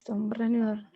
Vamos a reanudar.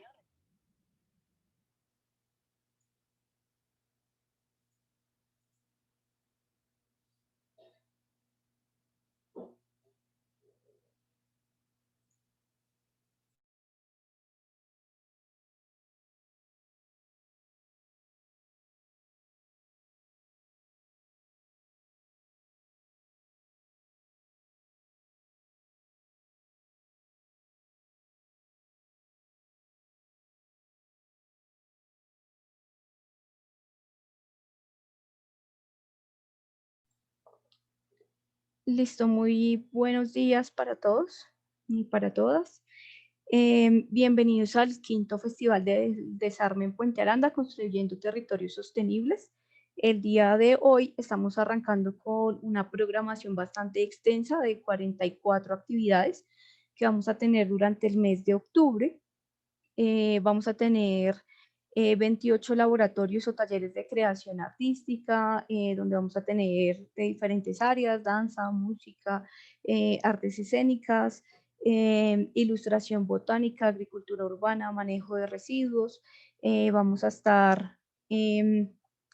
Listo, muy buenos días para todos y para todas. Bienvenidos al quinto Festival de Desarme en Puente Aranda, Construyendo Territorios Sostenibles. El día de hoy estamos arrancando con una programación bastante extensa de 44 actividades que vamos a tener durante el mes de octubre. Vamos a tener 28 laboratorios o talleres de creación artística, donde vamos a tener de diferentes áreas: danza, música, artes escénicas, ilustración botánica, agricultura urbana, manejo de residuos. Vamos a estar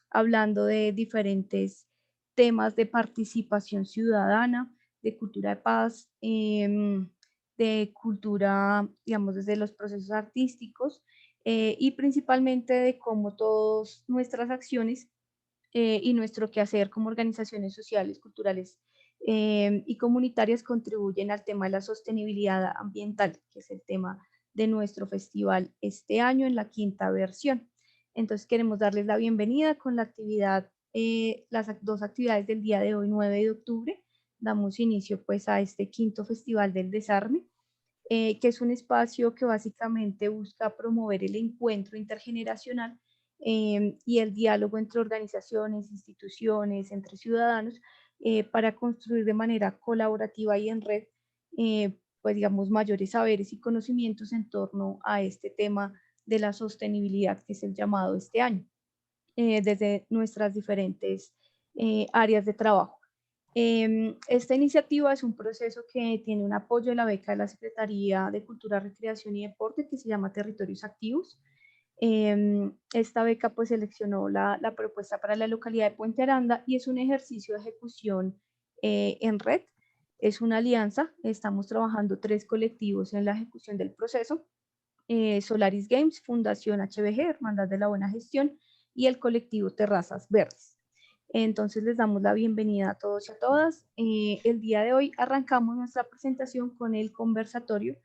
hablando de diferentes temas de participación ciudadana, de cultura de paz, de cultura, digamos, desde los procesos artísticos, y principalmente de cómo todas nuestras acciones y nuestro quehacer como organizaciones sociales, culturales y comunitarias contribuyen al tema de la sostenibilidad ambiental, que es el tema de nuestro festival este año en la quinta versión. Entonces queremos darles la bienvenida con la actividad, las dos actividades del día de hoy, 9 de octubre. Damos inicio pues a este quinto Festival del Desarme, que es un espacio que básicamente busca promover el encuentro intergeneracional y el diálogo entre organizaciones, instituciones, entre ciudadanos, para construir de manera colaborativa y en red, pues digamos, mayores saberes y conocimientos en torno a este tema de la sostenibilidad, que es el llamado este año, desde nuestras diferentes áreas de trabajo. Esta iniciativa es un proceso que tiene un apoyo de la beca de la Secretaría de Cultura, Recreación y Deporte, que se llama Territorios Activos. Esta beca pues seleccionó la propuesta para la localidad de Puente Aranda y es un ejercicio de ejecución en red. Es una alianza, estamos trabajando 3 colectivos en la ejecución del proceso: Solaris Games, Fundación HBG, Hermandad de la Buena Gestión, y el colectivo Terrazas Verdes. Entonces les damos la bienvenida a todos y a todas. El día de hoy arrancamos nuestra presentación con el conversatorio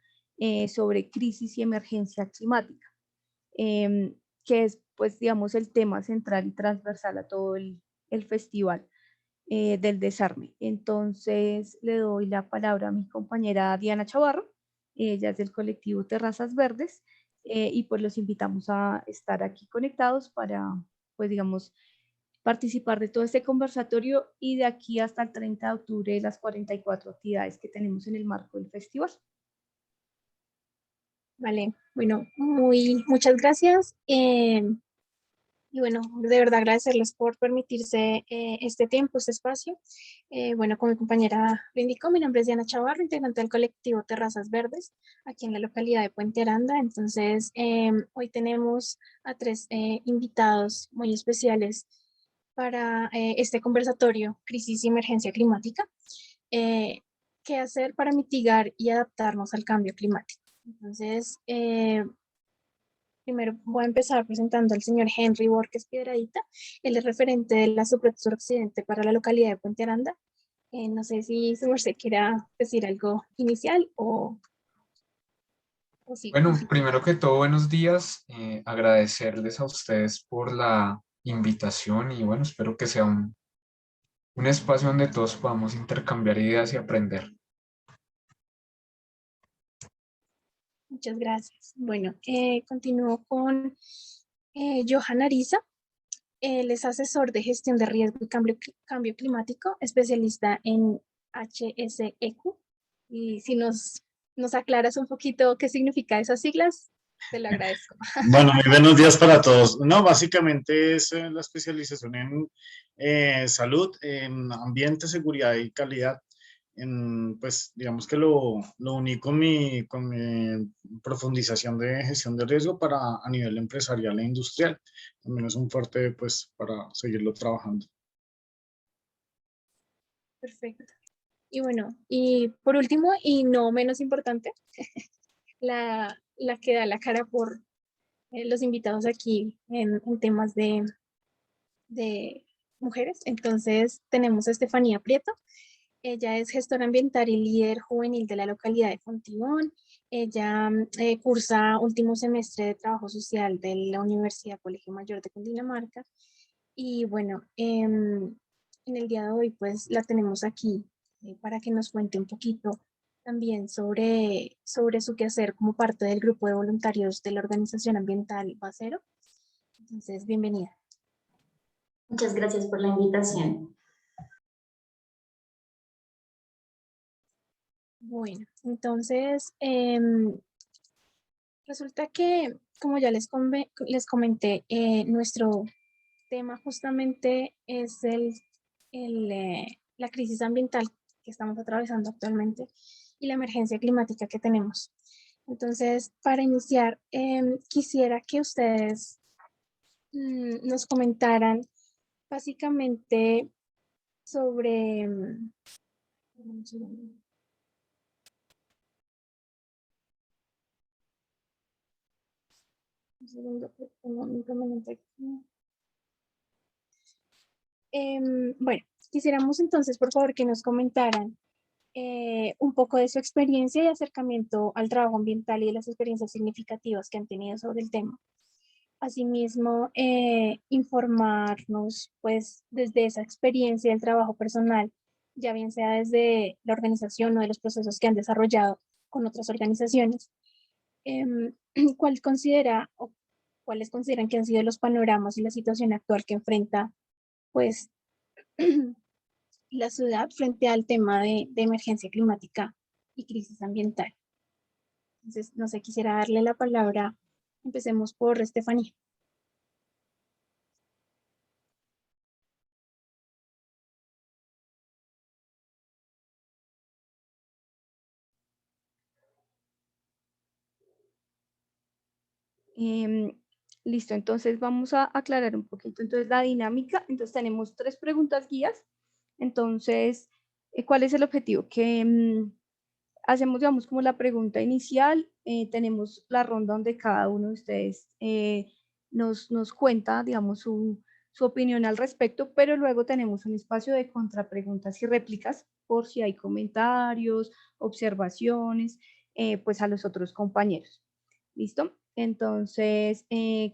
sobre crisis y emergencia climática, que es, pues, digamos, el tema central y transversal a todo el festival del Desarme. Entonces le doy la palabra a mi compañera Diana Chavarro. Ella es del colectivo Terrazas Verdes, y pues los invitamos a estar aquí conectados para, pues digamos, participar de todo este conversatorio y de aquí hasta el 30 de octubre las 44 actividades que tenemos en el marco del festival. Vale, bueno, muchas gracias. Y bueno, de verdad agradecerles por permitirse este tiempo, este espacio. Bueno, como mi compañera lo indicó, mi nombre es Diana Chavarro, integrante del colectivo Terrazas Verdes, aquí en la localidad de Puente Aranda. Entonces, hoy tenemos a 3 invitados muy especiales para este conversatorio, Crisis y Emergencia Climática. ¿Qué hacer para mitigar y adaptarnos al cambio climático? Entonces, primero voy a empezar presentando al señor Henry Borges Piedradita. Él es referente de la Subred Suroccidente para la localidad de Puente Aranda. No sé si su merced quiera decir algo inicial o sí. Bueno, primero que todo, buenos días. Agradecerles a ustedes por la invitación y bueno, espero que sea un espacio donde todos podamos intercambiar ideas y aprender. Muchas gracias. Bueno, continúo con Johan Ariza. Él es asesor de gestión de riesgo y cambio climático, especialista en HSEQ. Y si nos aclaras un poquito qué significa esas siglas, te lo agradezco. Bueno, muy buenos días para todos. No, básicamente es la especialización en salud, en ambiente, seguridad y calidad. Pues digamos que lo uní con profundización de gestión de riesgo a nivel empresarial e industrial. También es un fuerte, pues, para seguirlo trabajando. Perfecto. Y bueno, y por último, y no menos importante, la que da la cara por los invitados aquí en temas de mujeres. Entonces tenemos a Estefanía Prieto. Ella es gestora ambiental y líder juvenil de la localidad de Fontibón. Ella cursa último semestre de trabajo social de la Universidad Colegio Mayor de Cundinamarca. Y bueno, en el día de hoy pues la tenemos aquí para que nos cuente un poquito también sobre su quehacer como parte del grupo de voluntarios de la organización ambiental Bacero. Entonces, bienvenida. Muchas gracias por la invitación. Bueno, entonces resulta que, como ya les comenté, nuestro tema justamente es la crisis ambiental que estamos atravesando actualmente y la emergencia climática que tenemos. Entonces, para iniciar, quisiera que ustedes nos comentaran básicamente sobre... un segundo. Un segundo, porque tengo un inconveniente aquí. Bueno, quisiéramos entonces, por favor, que nos comentaran un poco de su experiencia y acercamiento al trabajo ambiental y de las experiencias significativas que han tenido sobre el tema. Asimismo, informarnos, pues, desde esa experiencia del trabajo personal, ya bien sea desde la organización o de los procesos que han desarrollado con otras organizaciones, ¿cuál considera o cuáles consideran que han sido los panoramas y la situación actual que enfrenta, pues, la ciudad frente al tema de emergencia climática y crisis ambiental? Entonces, no sé, quisiera darle la palabra. Empecemos por Estefanía. Listo, entonces vamos a aclarar un poquito entonces la dinámica. Entonces tenemos 3 preguntas guías. Entonces, ¿cuál es el objetivo? Que hacemos, digamos, como la pregunta inicial, tenemos la ronda donde cada uno de ustedes nos cuenta, digamos, su opinión al respecto, pero luego tenemos un espacio de contrapreguntas y réplicas por si hay comentarios, observaciones, pues a los otros compañeros. ¿Listo? Entonces,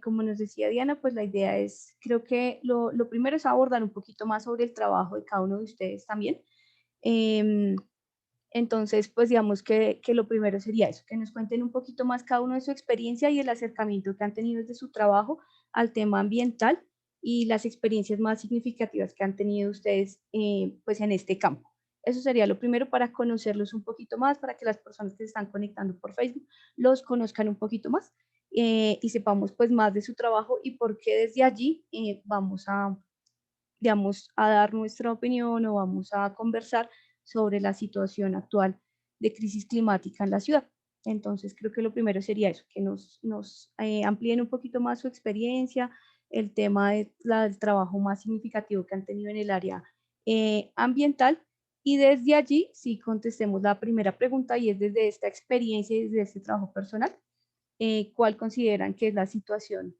como nos decía Diana, pues la idea es, creo que lo primero es abordar un poquito más sobre el trabajo de cada uno de ustedes también. Entonces, pues digamos que lo primero sería eso, que nos cuenten un poquito más cada uno de su experiencia y el acercamiento que han tenido desde su trabajo al tema ambiental y las experiencias más significativas que han tenido ustedes pues en este campo. Eso sería lo primero para conocerlos un poquito más, para que las personas que se están conectando por Facebook los conozcan un poquito más y sepamos pues más de su trabajo y por qué desde allí vamos a, digamos, a dar nuestra opinión o vamos a conversar sobre la situación actual de crisis climática en la ciudad. Entonces, creo que lo primero sería eso, que nos amplíen un poquito más su experiencia, el tema del trabajo más significativo que han tenido en el área ambiental. Y desde allí, sí contestemos la primera pregunta y es desde esta experiencia y desde este trabajo personal, ¿cuál consideran que es la situación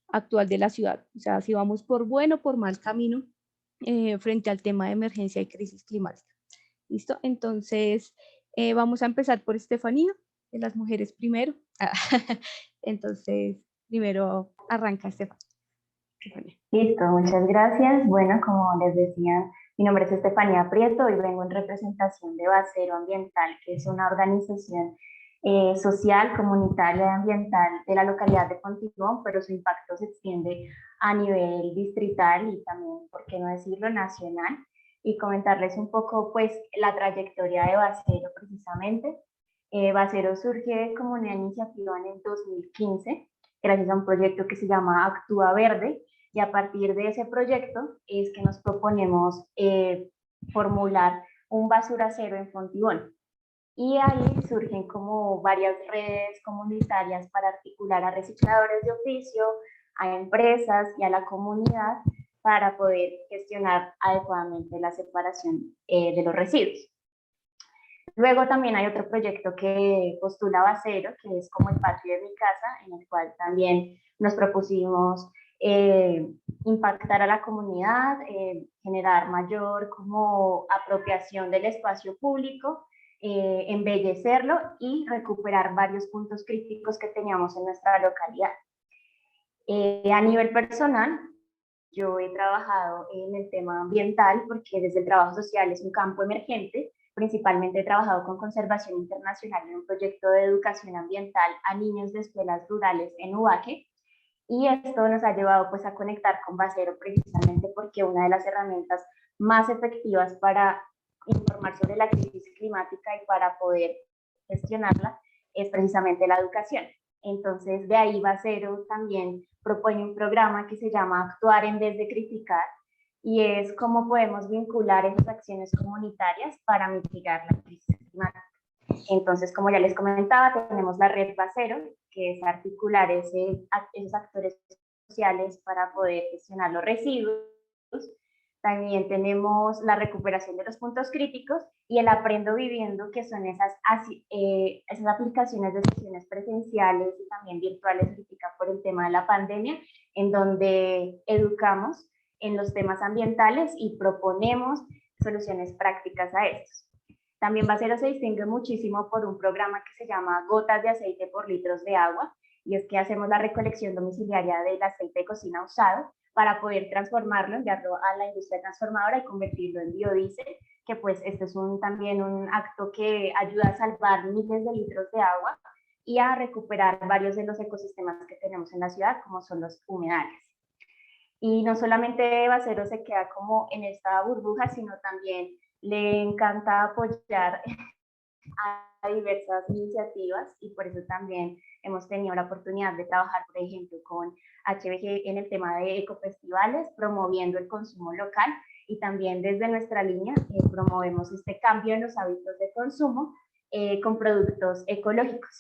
actual de la ciudad? O sea, si vamos por buen o por mal camino frente al tema de emergencia y crisis climática. ¿Listo? Entonces, vamos a empezar por Estefanía, de las mujeres primero. Entonces, primero arranca Estefanía. Listo, muchas gracias. Bueno, como les decía, mi nombre es Estefanía Prieto y vengo en representación de Bacero Ambiental, que es una organización social, comunitaria y ambiental de la localidad de Fontibón, pero su impacto se extiende a nivel distrital y también, por qué no decirlo, nacional. Y comentarles un poco, pues, la trayectoria de Bacero precisamente. Bacero surge como una iniciativa en el 2015, gracias a un proyecto que se llama Actúa Verde, y a partir de ese proyecto es que nos proponemos formular un basuracero en Fontibón. y ahí surgen como varias redes comunitarias para articular a recicladores de oficio, a empresas y a la comunidad para poder gestionar adecuadamente la separación de los residuos. Luego también hay otro proyecto que postula Bacero, que es como el patio de mi casa, en el cual también nos propusimos impactar a la comunidad, generar mayor como apropiación del espacio público, embellecerlo y recuperar varios puntos críticos que teníamos en nuestra localidad. A nivel personal, yo he trabajado en el tema ambiental porque desde el trabajo social es un campo emergente. Principalmente he trabajado con Conservación Internacional en un proyecto de educación ambiental a niños de escuelas rurales en Ubaque. Y esto nos ha llevado pues a conectar con Bacero precisamente porque una de las herramientas más efectivas para informar sobre la crisis climática y para poder gestionarla es precisamente la educación. Entonces de ahí Bacero también propone un programa que se llama Actuar en vez de criticar, y es cómo podemos vincular esas acciones comunitarias para mitigar la crisis climática. Entonces, como ya les comentaba, tenemos la red Bacero, que es articular esos actores sociales para poder gestionar los residuos. También tenemos la recuperación de los puntos críticos y el Aprendo Viviendo, que son esas aplicaciones de sesiones presenciales y también virtuales críticas por el tema de la pandemia, en donde educamos en los temas ambientales y proponemos soluciones prácticas a estos. También Bacero se distingue muchísimo por un programa que se llama Gotas de Aceite por Litros de Agua, y es que hacemos la recolección domiciliaria del aceite de cocina usado para poder transformarlo, enviarlo a la industria transformadora y convertirlo en biodiesel, que pues este es también un acto que ayuda a salvar miles de litros de agua y a recuperar varios de los ecosistemas que tenemos en la ciudad, como son los humedales. Y no solamente Bacero se queda como en esta burbuja, sino también le encanta apoyar a diversas iniciativas, y por eso también hemos tenido la oportunidad de trabajar, por ejemplo, con HBG en el tema de ecofestivales, promoviendo el consumo local, y también desde nuestra línea promovemos este cambio en los hábitos de consumo con productos ecológicos.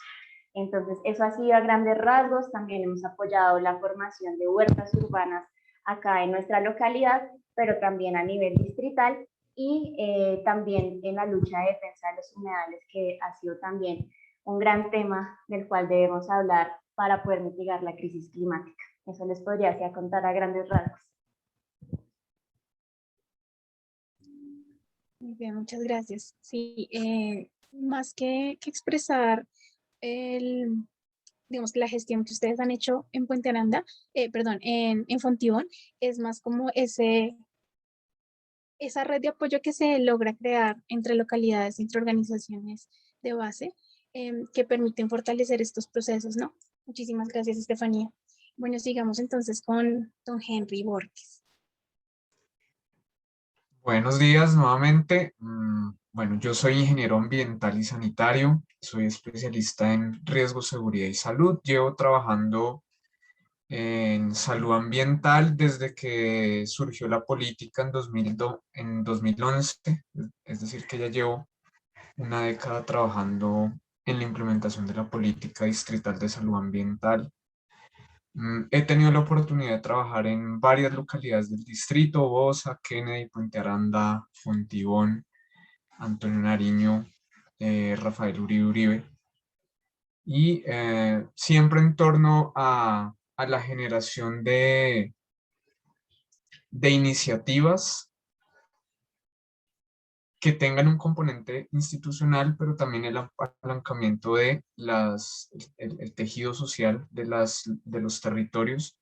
Entonces, eso ha sido a grandes rasgos. También hemos apoyado la formación de huertas urbanas acá en nuestra localidad, pero también a nivel distrital, y también en la lucha de defensa de los humedales, que ha sido también un gran tema del cual debemos hablar para poder mitigar la crisis climática. Eso les podría así contar a grandes rasgos. Muy bien, muchas gracias. Sí, más que expresar digamos que la gestión que ustedes han hecho en Puente Aranda, en Fontibón, es más como esa red de apoyo que se logra crear entre localidades, entre organizaciones de base, que permiten fortalecer estos procesos, ¿no? Muchísimas gracias, Estefanía. Bueno, sigamos entonces con don Henry Borges. Buenos días nuevamente. Bueno, yo soy ingeniero ambiental y sanitario, soy especialista en riesgo, seguridad y salud. Llevo trabajando en salud ambiental desde que surgió la política en 2011, es decir, que ya llevo una década trabajando en la implementación de la política distrital de salud ambiental. He tenido la oportunidad de trabajar en varias localidades del distrito: Bosa, Kennedy, Puente Aranda, Fontibón, Antonio Nariño, Rafael Uribe Uribe, y siempre en torno a la generación de iniciativas que tengan un componente institucional, pero también el apalancamiento de el tejido social de los territorios,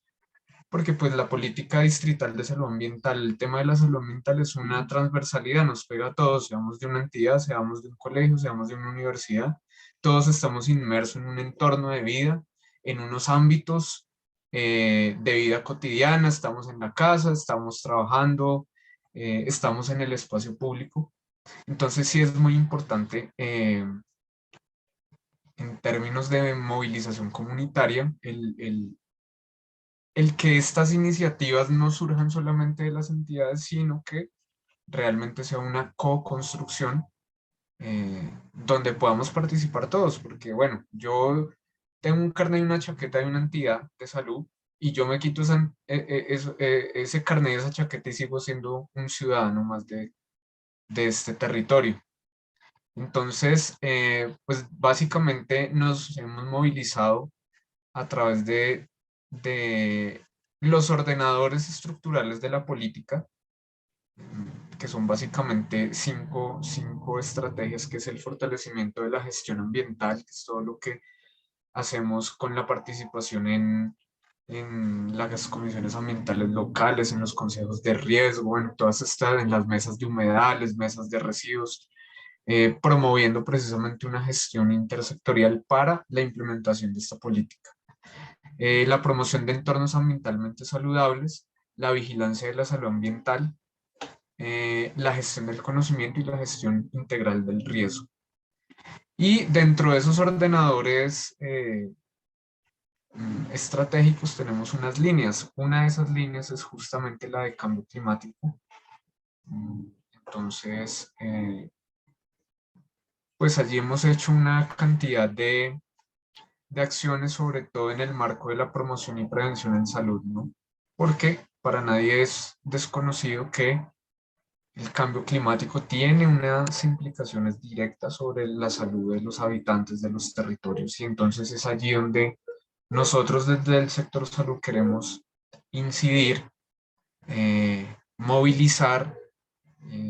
porque pues la política distrital de salud ambiental, el tema de la salud ambiental es una transversalidad, nos pega a todos, seamos de una entidad, seamos de un colegio, seamos de una universidad, todos estamos inmersos en un entorno de vida, en unos ámbitos de vida cotidiana, estamos en la casa, estamos trabajando, estamos en el espacio público. Entonces sí es muy importante en términos de movilización comunitaria el que estas iniciativas no surjan solamente de las entidades, sino que realmente sea una co-construcción donde podamos participar todos, porque bueno, yo tengo un carnet y una chaqueta de una entidad de salud y yo me quito ese carnet y esa chaqueta y sigo siendo un ciudadano más de este territorio. Entonces, pues básicamente nos hemos movilizado a través de los ordenadores estructurales de la política, que son básicamente cinco estrategias, que es el fortalecimiento de la gestión ambiental, que es todo lo que hacemos con la participación en las comisiones ambientales locales, en los consejos de riesgo, en todas estas, en las mesas de humedales, mesas de residuos, promoviendo precisamente una gestión intersectorial para la implementación de esta política. La promoción de entornos ambientalmente saludables, la vigilancia de la salud ambiental, la gestión del conocimiento y la gestión integral del riesgo. Y dentro de esos ordenadores estratégicos tenemos unas líneas. Una de esas líneas es justamente la de cambio climático. Entonces, pues allí hemos hecho una cantidad de acciones, sobre todo en el marco de la promoción y prevención en salud, ¿no? Porque para nadie es desconocido que el cambio climático tiene unas implicaciones directas sobre la salud de los habitantes de los territorios, y entonces es allí donde nosotros desde el sector salud queremos incidir, movilizar,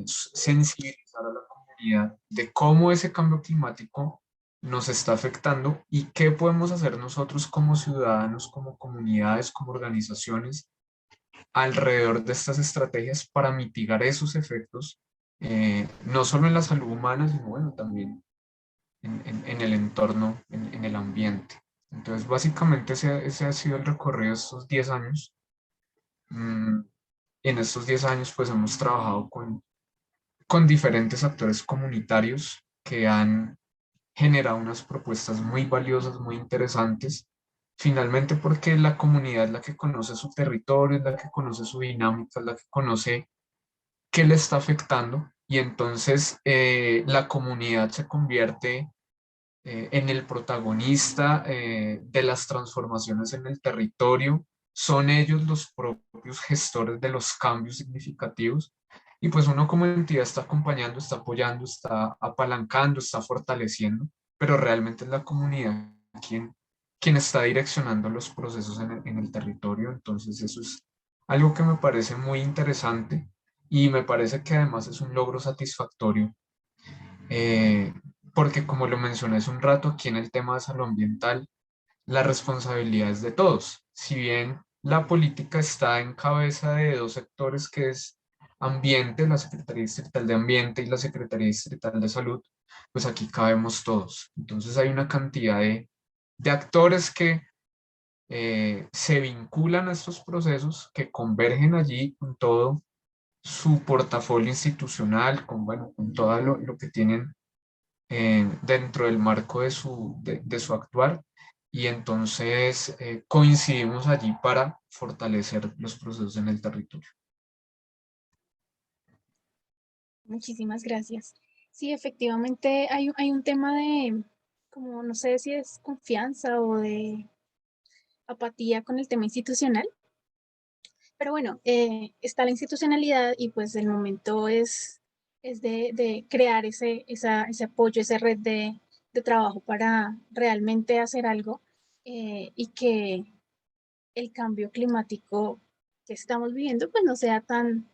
sensibilizar a la comunidad de cómo ese cambio climático nos está afectando y qué podemos hacer nosotros como ciudadanos, como comunidades, como organizaciones alrededor de estas estrategias para mitigar esos efectos, no solo en la salud humana, sino bueno, también en el entorno, en el ambiente. Entonces, básicamente ese ha sido el recorrido de estos 10 años. En estos 10 años, pues hemos trabajado con diferentes actores comunitarios que han generado unas propuestas muy valiosas, muy interesantes. Finalmente, porque la comunidad es la que conoce su territorio, es la que conoce su dinámica, es la que conoce qué le está afectando, y entonces la comunidad se convierte en el protagonista de las transformaciones en el territorio. Son ellos los propios gestores de los cambios significativos, y pues uno como entidad está acompañando, está apoyando, está apalancando, está fortaleciendo, pero realmente es la comunidad quien está direccionando los procesos en el territorio. Entonces eso es algo que me parece muy interesante y me parece que además es un logro satisfactorio, eh, porque como lo mencioné hace un rato, aquí en el tema de salud ambiental, la responsabilidad es de todos. Si bien la política está en cabeza de dos sectores, que es ambiente, la Secretaría Distrital de Ambiente y la Secretaría Distrital de Salud, pues aquí cabemos todos. Entonces hay una cantidad de actores que se vinculan a estos procesos, que convergen allí con todo su portafolio institucional, con, bueno, con todo lo que tienen dentro del marco de su actuar, y entonces coincidimos allí para fortalecer los procesos en el territorio. Muchísimas gracias. Sí, efectivamente hay un tema de, como no sé si es confianza o de apatía con el tema institucional, pero bueno, está la institucionalidad y pues el momento es de crear ese apoyo, esa red de trabajo para realmente hacer algo y que el cambio climático que estamos viviendo pues no sea tan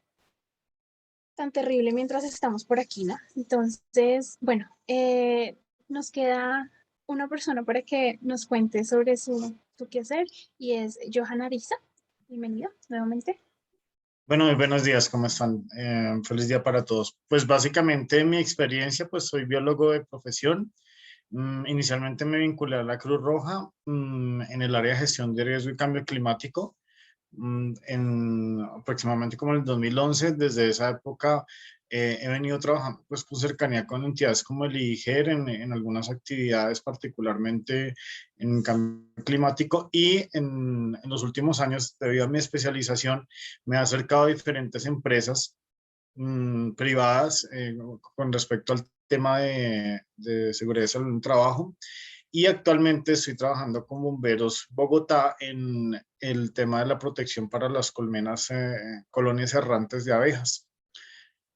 terrible mientras estamos por aquí, ¿no? Entonces, bueno, nos queda una persona para que nos cuente sobre su quehacer y es Johanna Ariza. Bienvenida nuevamente. Bueno, muy buenos días, ¿cómo están? Feliz día para todos. Pues básicamente mi experiencia, pues soy biólogo de profesión. Inicialmente me vinculé a la Cruz Roja en el área de gestión de riesgo y cambio climático. En aproximadamente como en el 2011. Desde esa época he venido trabajando pues con cercanía con entidades como el IIGER en algunas actividades, particularmente en cambio climático, y en los últimos años, debido a mi especialización, me he acercado a diferentes empresas privadas con respecto al tema de seguridad y salud en el trabajo. Y actualmente estoy trabajando con Bomberos Bogotá en el tema de la protección para las colmenas, colonias errantes de abejas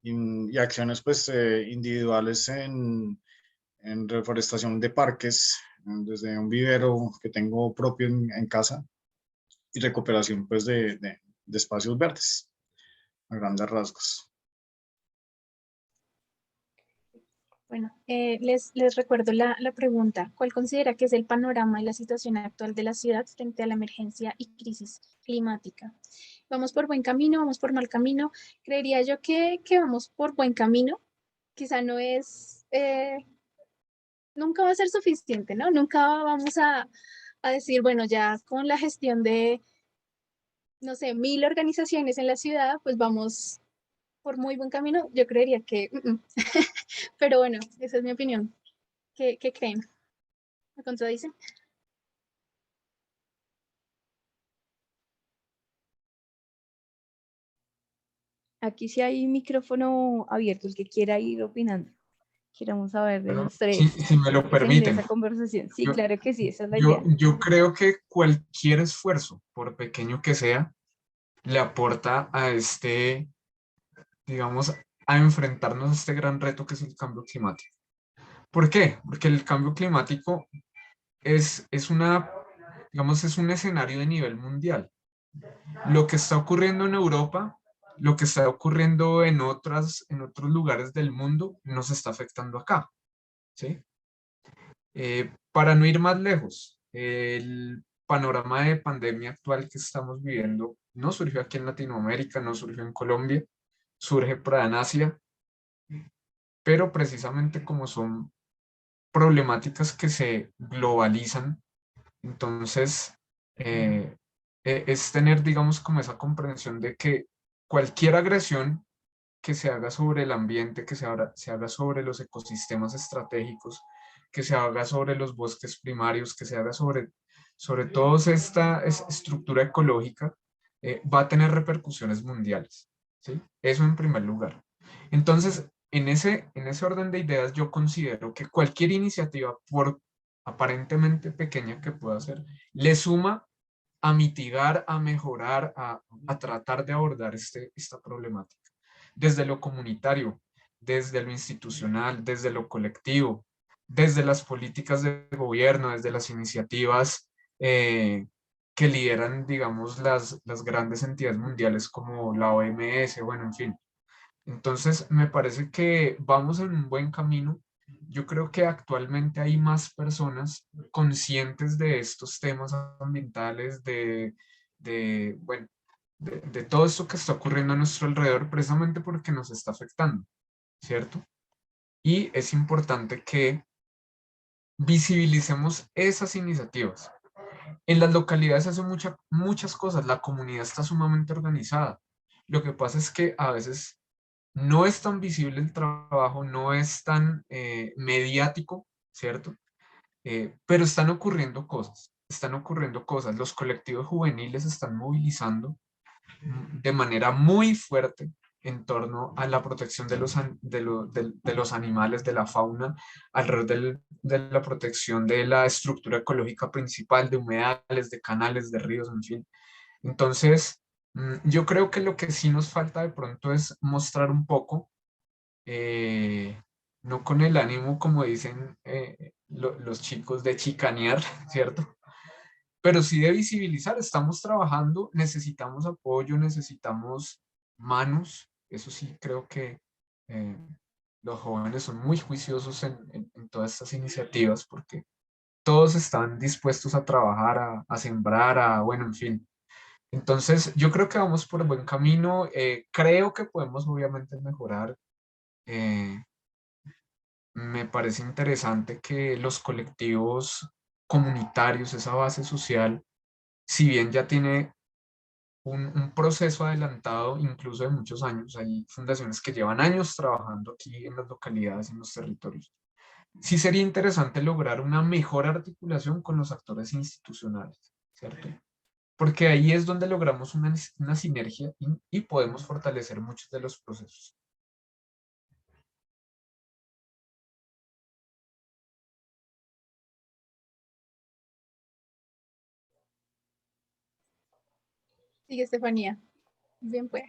y acciones pues individuales en reforestación de parques, desde un vivero que tengo propio en casa y recuperación pues de espacios verdes, a grandes rasgos. Bueno, les recuerdo la pregunta. ¿Cuál considera que es el panorama y la situación actual de la ciudad frente a la emergencia y crisis climática? ¿Vamos por buen camino? ¿Vamos por mal camino? Creería yo que vamos por buen camino. Quizá no es, nunca va a ser suficiente, ¿no? Nunca vamos a decir, bueno, ya con la gestión de, no sé, 1000 organizaciones en la ciudad, pues vamos por muy buen camino. Yo creería que, pero bueno, esa es mi opinión. ¿Qué creen? ¿Me contradicen? Aquí sí hay micrófono abierto, el que quiera ir opinando. Queremos saber de Bueno, los tres si me lo que se genere permiten, esa conversación. Sí, yo, claro que sí, esa es la idea. yo creo que cualquier esfuerzo, por pequeño que sea, le aporta a este, digamos, a enfrentarnos a este gran reto que es el cambio climático. ¿Por qué? Porque el cambio climático es una, digamos, es un escenario de nivel mundial. Lo que está ocurriendo en Europa, lo que está ocurriendo en otros lugares del mundo, nos está afectando acá, ¿sí? Para no ir más lejos, el panorama de pandemia actual que estamos viviendo no surgió aquí en Latinoamérica, no surgió en Colombia, surge por allá en Asia, pero precisamente como son problemáticas que se globalizan, entonces es tener, digamos, como esa comprensión de que cualquier agresión que se haga sobre el ambiente, se haga sobre los ecosistemas estratégicos, que se haga sobre los bosques primarios, que se haga sobre toda esta estructura ecológica, va a tener repercusiones mundiales, ¿sí? Eso en primer lugar. Entonces, en ese orden de ideas, yo considero que cualquier iniciativa, por aparentemente pequeña que pueda ser, le suma a mitigar, a mejorar, a tratar de abordar esta problemática. Desde lo comunitario, desde lo institucional, desde lo colectivo, desde las políticas de gobierno, desde las iniciativas que lideran, digamos, las grandes entidades mundiales como la OMS, bueno, en fin. Entonces, me parece que vamos en un buen camino. Yo creo que actualmente hay más personas conscientes de estos temas ambientales, bueno, de todo esto que está ocurriendo a nuestro alrededor, precisamente porque nos está afectando, ¿cierto? Y es importante que visibilicemos esas iniciativas. En las localidades se hacen muchas cosas, la comunidad está sumamente organizada. Lo que pasa es que a veces no es tan visible el trabajo, no es tan mediático, ¿cierto? Pero están ocurriendo cosas. Los colectivos juveniles se están movilizando de manera muy fuerte en torno a la protección de los animales, de la fauna, alrededor de la protección de la estructura ecológica principal, de humedales, de canales, de ríos, en fin. Entonces, yo creo que lo que sí nos falta de pronto es mostrar un poco, no con el ánimo, como dicen los chicos, de chicanear, ¿cierto? Pero sí de visibilizar, estamos trabajando, necesitamos apoyo, necesitamos manos, eso sí creo que eh, los jóvenes son muy juiciosos en todas estas iniciativas porque todos están dispuestos a trabajar, a sembrar, bueno, en fin. Entonces, yo creo que vamos por el buen camino, creo que podemos obviamente mejorar. eh, Me parece interesante que los colectivos comunitarios, esa base social, si bien ya tiene un proceso adelantado, incluso de muchos años, hay fundaciones que llevan años trabajando aquí en las localidades, en los territorios. Sí sería interesante lograr una mejor articulación con los actores institucionales, ¿cierto? Porque ahí es donde logramos una sinergia y podemos fortalecer muchos de los procesos. Sigue, Estefanía. Bien, pues.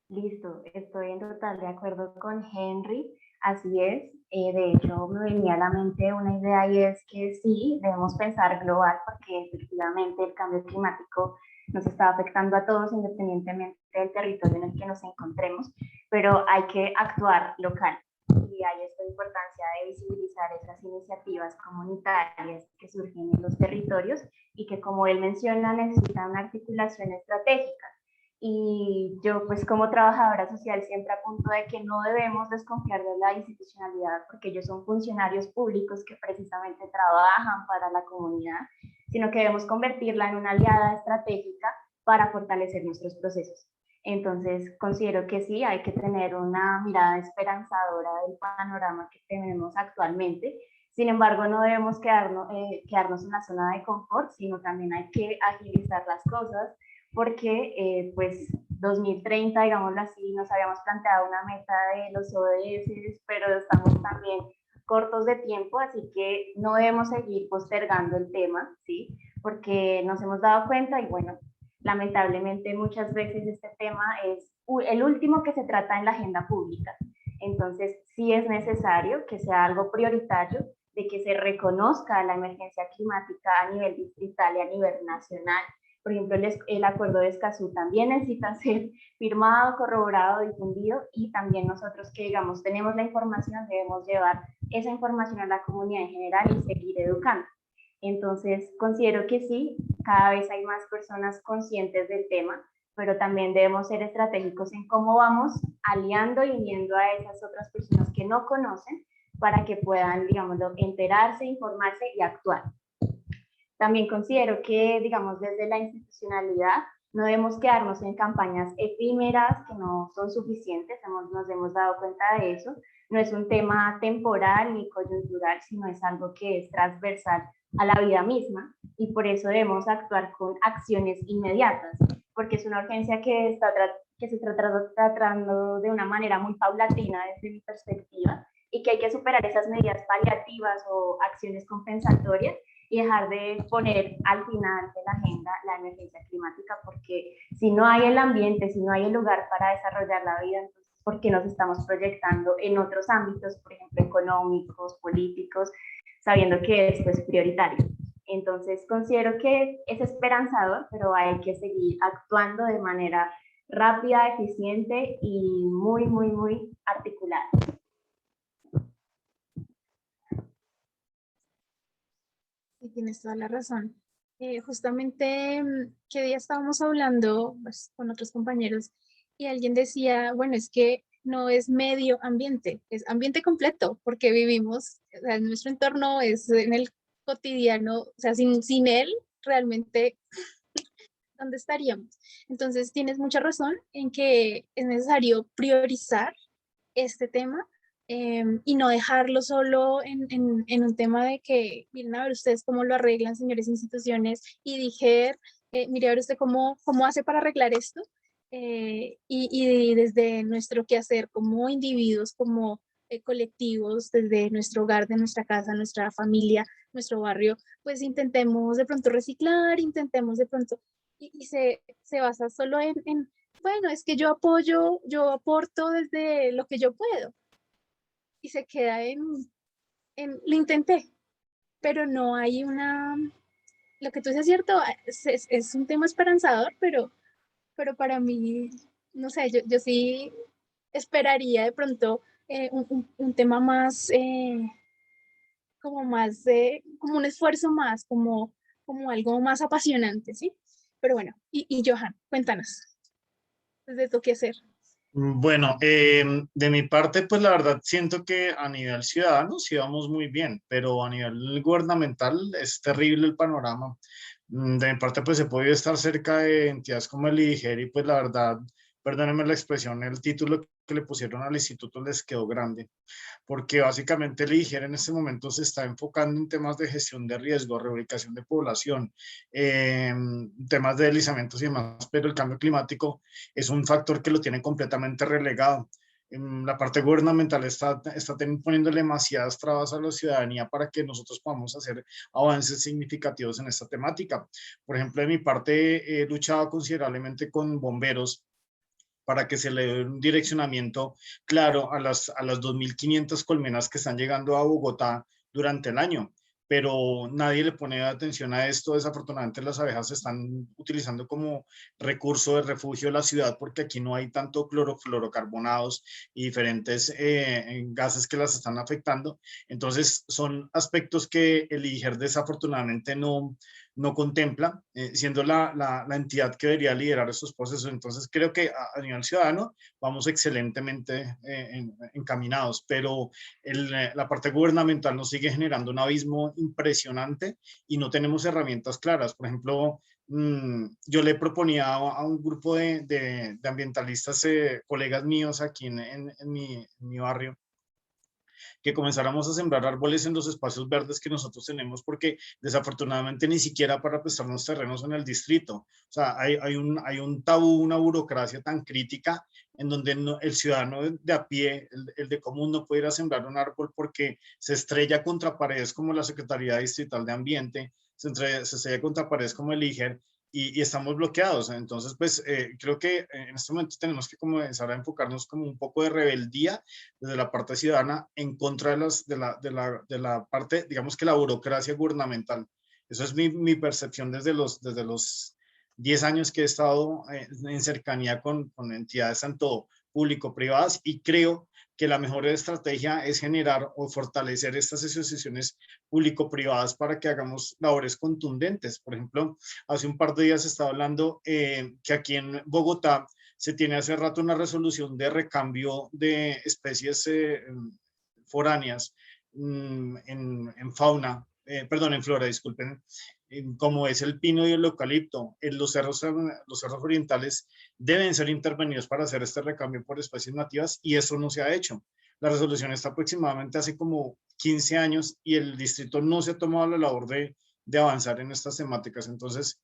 Listo, estoy en total de acuerdo con Henry, así es. De hecho, me venía a la mente una idea y es que sí, debemos pensar global porque efectivamente el cambio climático nos está afectando a todos independientemente del territorio en el que nos encontremos, pero hay que actuar local. Y hay esta importancia de visibilizar esas iniciativas comunitarias que surgen en los territorios y que, como él menciona, necesitan una articulación estratégica. Y yo, pues como trabajadora social, siempre apunto de que no debemos desconfiar de la institucionalidad porque ellos son funcionarios públicos que precisamente trabajan para la comunidad, sino que debemos convertirla en una aliada estratégica para fortalecer nuestros procesos. Entonces, considero que sí, hay que tener una mirada esperanzadora del panorama que tenemos actualmente. Sin embargo, no debemos quedarnos en la zona de confort, sino también hay que agilizar las cosas, porque pues 2030, digámoslo así, nos habíamos planteado una meta de los ODS, pero estamos también cortos de tiempo, así que no debemos seguir postergando el tema, ¿sí? Porque nos hemos dado cuenta y bueno, lamentablemente muchas veces este tema es el último que se trata en la agenda pública. Entonces sí es necesario que sea algo prioritario, de que se reconozca la emergencia climática a nivel distrital y a nivel nacional. Por ejemplo, el acuerdo de Escazú también necesita ser firmado, corroborado, difundido, y también nosotros que, digamos, tenemos la información, debemos llevar esa información a la comunidad en general y seguir educando. Entonces, considero que sí, cada vez hay más personas conscientes del tema, pero también debemos ser estratégicos en cómo vamos aliando y uniendo a esas otras personas que no conocen para que puedan, digamos, enterarse, informarse y actuar. También considero que, digamos, desde la institucionalidad no debemos quedarnos en campañas efímeras que no son suficientes, nos hemos dado cuenta de eso. No es un tema temporal ni coyuntural, sino es algo que es transversal a la vida misma, y por eso debemos actuar con acciones inmediatas, porque es una urgencia que se está tratando de una manera muy paulatina desde mi perspectiva, y que hay que superar esas medidas paliativas o acciones compensatorias y dejar de poner al final de la agenda la emergencia climática, porque si no hay el ambiente, si no hay el lugar para desarrollar la vida, entonces ¿por qué nos estamos proyectando en otros ámbitos, por ejemplo, económicos, políticos, sabiendo que esto es prioritario? Entonces considero que es esperanzador, pero hay que seguir actuando de manera rápida, eficiente y muy, muy, muy articulada. Sí, tienes toda la razón. Justamente, ¿qué día estábamos hablando pues, con otros compañeros y alguien decía, bueno, es que no es medio ambiente, es ambiente completo, porque vivimos, o sea, nuestro entorno es en el cotidiano, o sea, sin él, realmente, ¿dónde estaríamos? Entonces, tienes mucha razón en que es necesario priorizar este tema y no dejarlo solo en un tema de que, miren a ver ustedes cómo lo arreglan, señores instituciones, y dije, mire a ver usted cómo hace para arreglar esto, y desde nuestro quehacer como individuos, como colectivos, desde nuestro hogar, de nuestra casa, nuestra familia, nuestro barrio, pues intentemos de pronto reciclar, intentemos de pronto, y se basa solo bueno, es que yo apoyo, yo aporto desde lo que yo puedo. Y se queda lo intenté, pero no hay lo que tú dices es cierto, es un tema esperanzador, pero para mí, no sé, yo sí esperaría de pronto un tema más, como más, como un esfuerzo más, como algo más apasionante, ¿sí? Pero bueno, y Johan, cuéntanos, desde tu qué hacer. Bueno, de mi parte, pues la verdad siento que a nivel ciudadano sí vamos muy bien, pero a nivel gubernamental es terrible el panorama. De mi parte, pues he podido estar cerca de entidades como el IDIGER y pues la verdad, perdónenme la expresión, el título que le pusieron al instituto les quedó grande, porque básicamente el IDIGER en este momento se está enfocando en temas de gestión de riesgo, reubicación de población, temas de deslizamientos y demás, pero el cambio climático es un factor que lo tiene completamente relegado. la parte gubernamental está poniéndole demasiadas trabas a la ciudadanía para que nosotros podamos hacer avances significativos en esta temática. Por ejemplo, de mi parte, he luchado considerablemente con bomberos para que se le dé un direccionamiento claro a las 2.500 colmenas que están llegando a Bogotá durante el año, pero nadie le pone atención a esto. Desafortunadamente las abejas se están utilizando como recurso de refugio de la ciudad porque aquí no hay tanto clorofluorocarbonados y diferentes gases que las están afectando. Entonces son aspectos que el IGER desafortunadamente no contempla, siendo la entidad que debería liderar estos procesos. Entonces creo que a nivel ciudadano vamos excelentemente encaminados, pero la parte gubernamental nos sigue generando un abismo impresionante y no tenemos herramientas claras. Por ejemplo, yo le proponía a un grupo de ambientalistas, colegas míos aquí en mi barrio, que comenzáramos a sembrar árboles en los espacios verdes que nosotros tenemos, porque desafortunadamente ni siquiera para prestarnos terrenos en el distrito. O sea, hay un tabú, una burocracia tan crítica en donde el ciudadano de a pie, el de común, no puede ir a sembrar un árbol porque se estrella contra paredes como la Secretaría Distrital de Ambiente, se estrella contra paredes como el IGER, y estamos bloqueados. Entonces, pues creo que en este momento tenemos que comenzar a enfocarnos como un poco de rebeldía desde la parte ciudadana en contra de la parte, digamos que la burocracia gubernamental. Eso es mi percepción desde los 10 años que he estado en cercanía con entidades tanto público-privadas, y creo que la mejor estrategia es generar o fortalecer estas asociaciones público-privadas para que hagamos labores contundentes. Por ejemplo, hace un par de días estaba hablando que aquí en Bogotá se tiene hace rato una resolución de recambio de especies foráneas en fauna, perdón, en flora, disculpen, como es el pino y el eucalipto. Los cerros orientales deben ser intervenidos para hacer este recambio por especies nativas, y eso no se ha hecho. La resolución está aproximadamente hace como 15 años y el distrito no se ha tomado la labor de avanzar en estas temáticas. Entonces,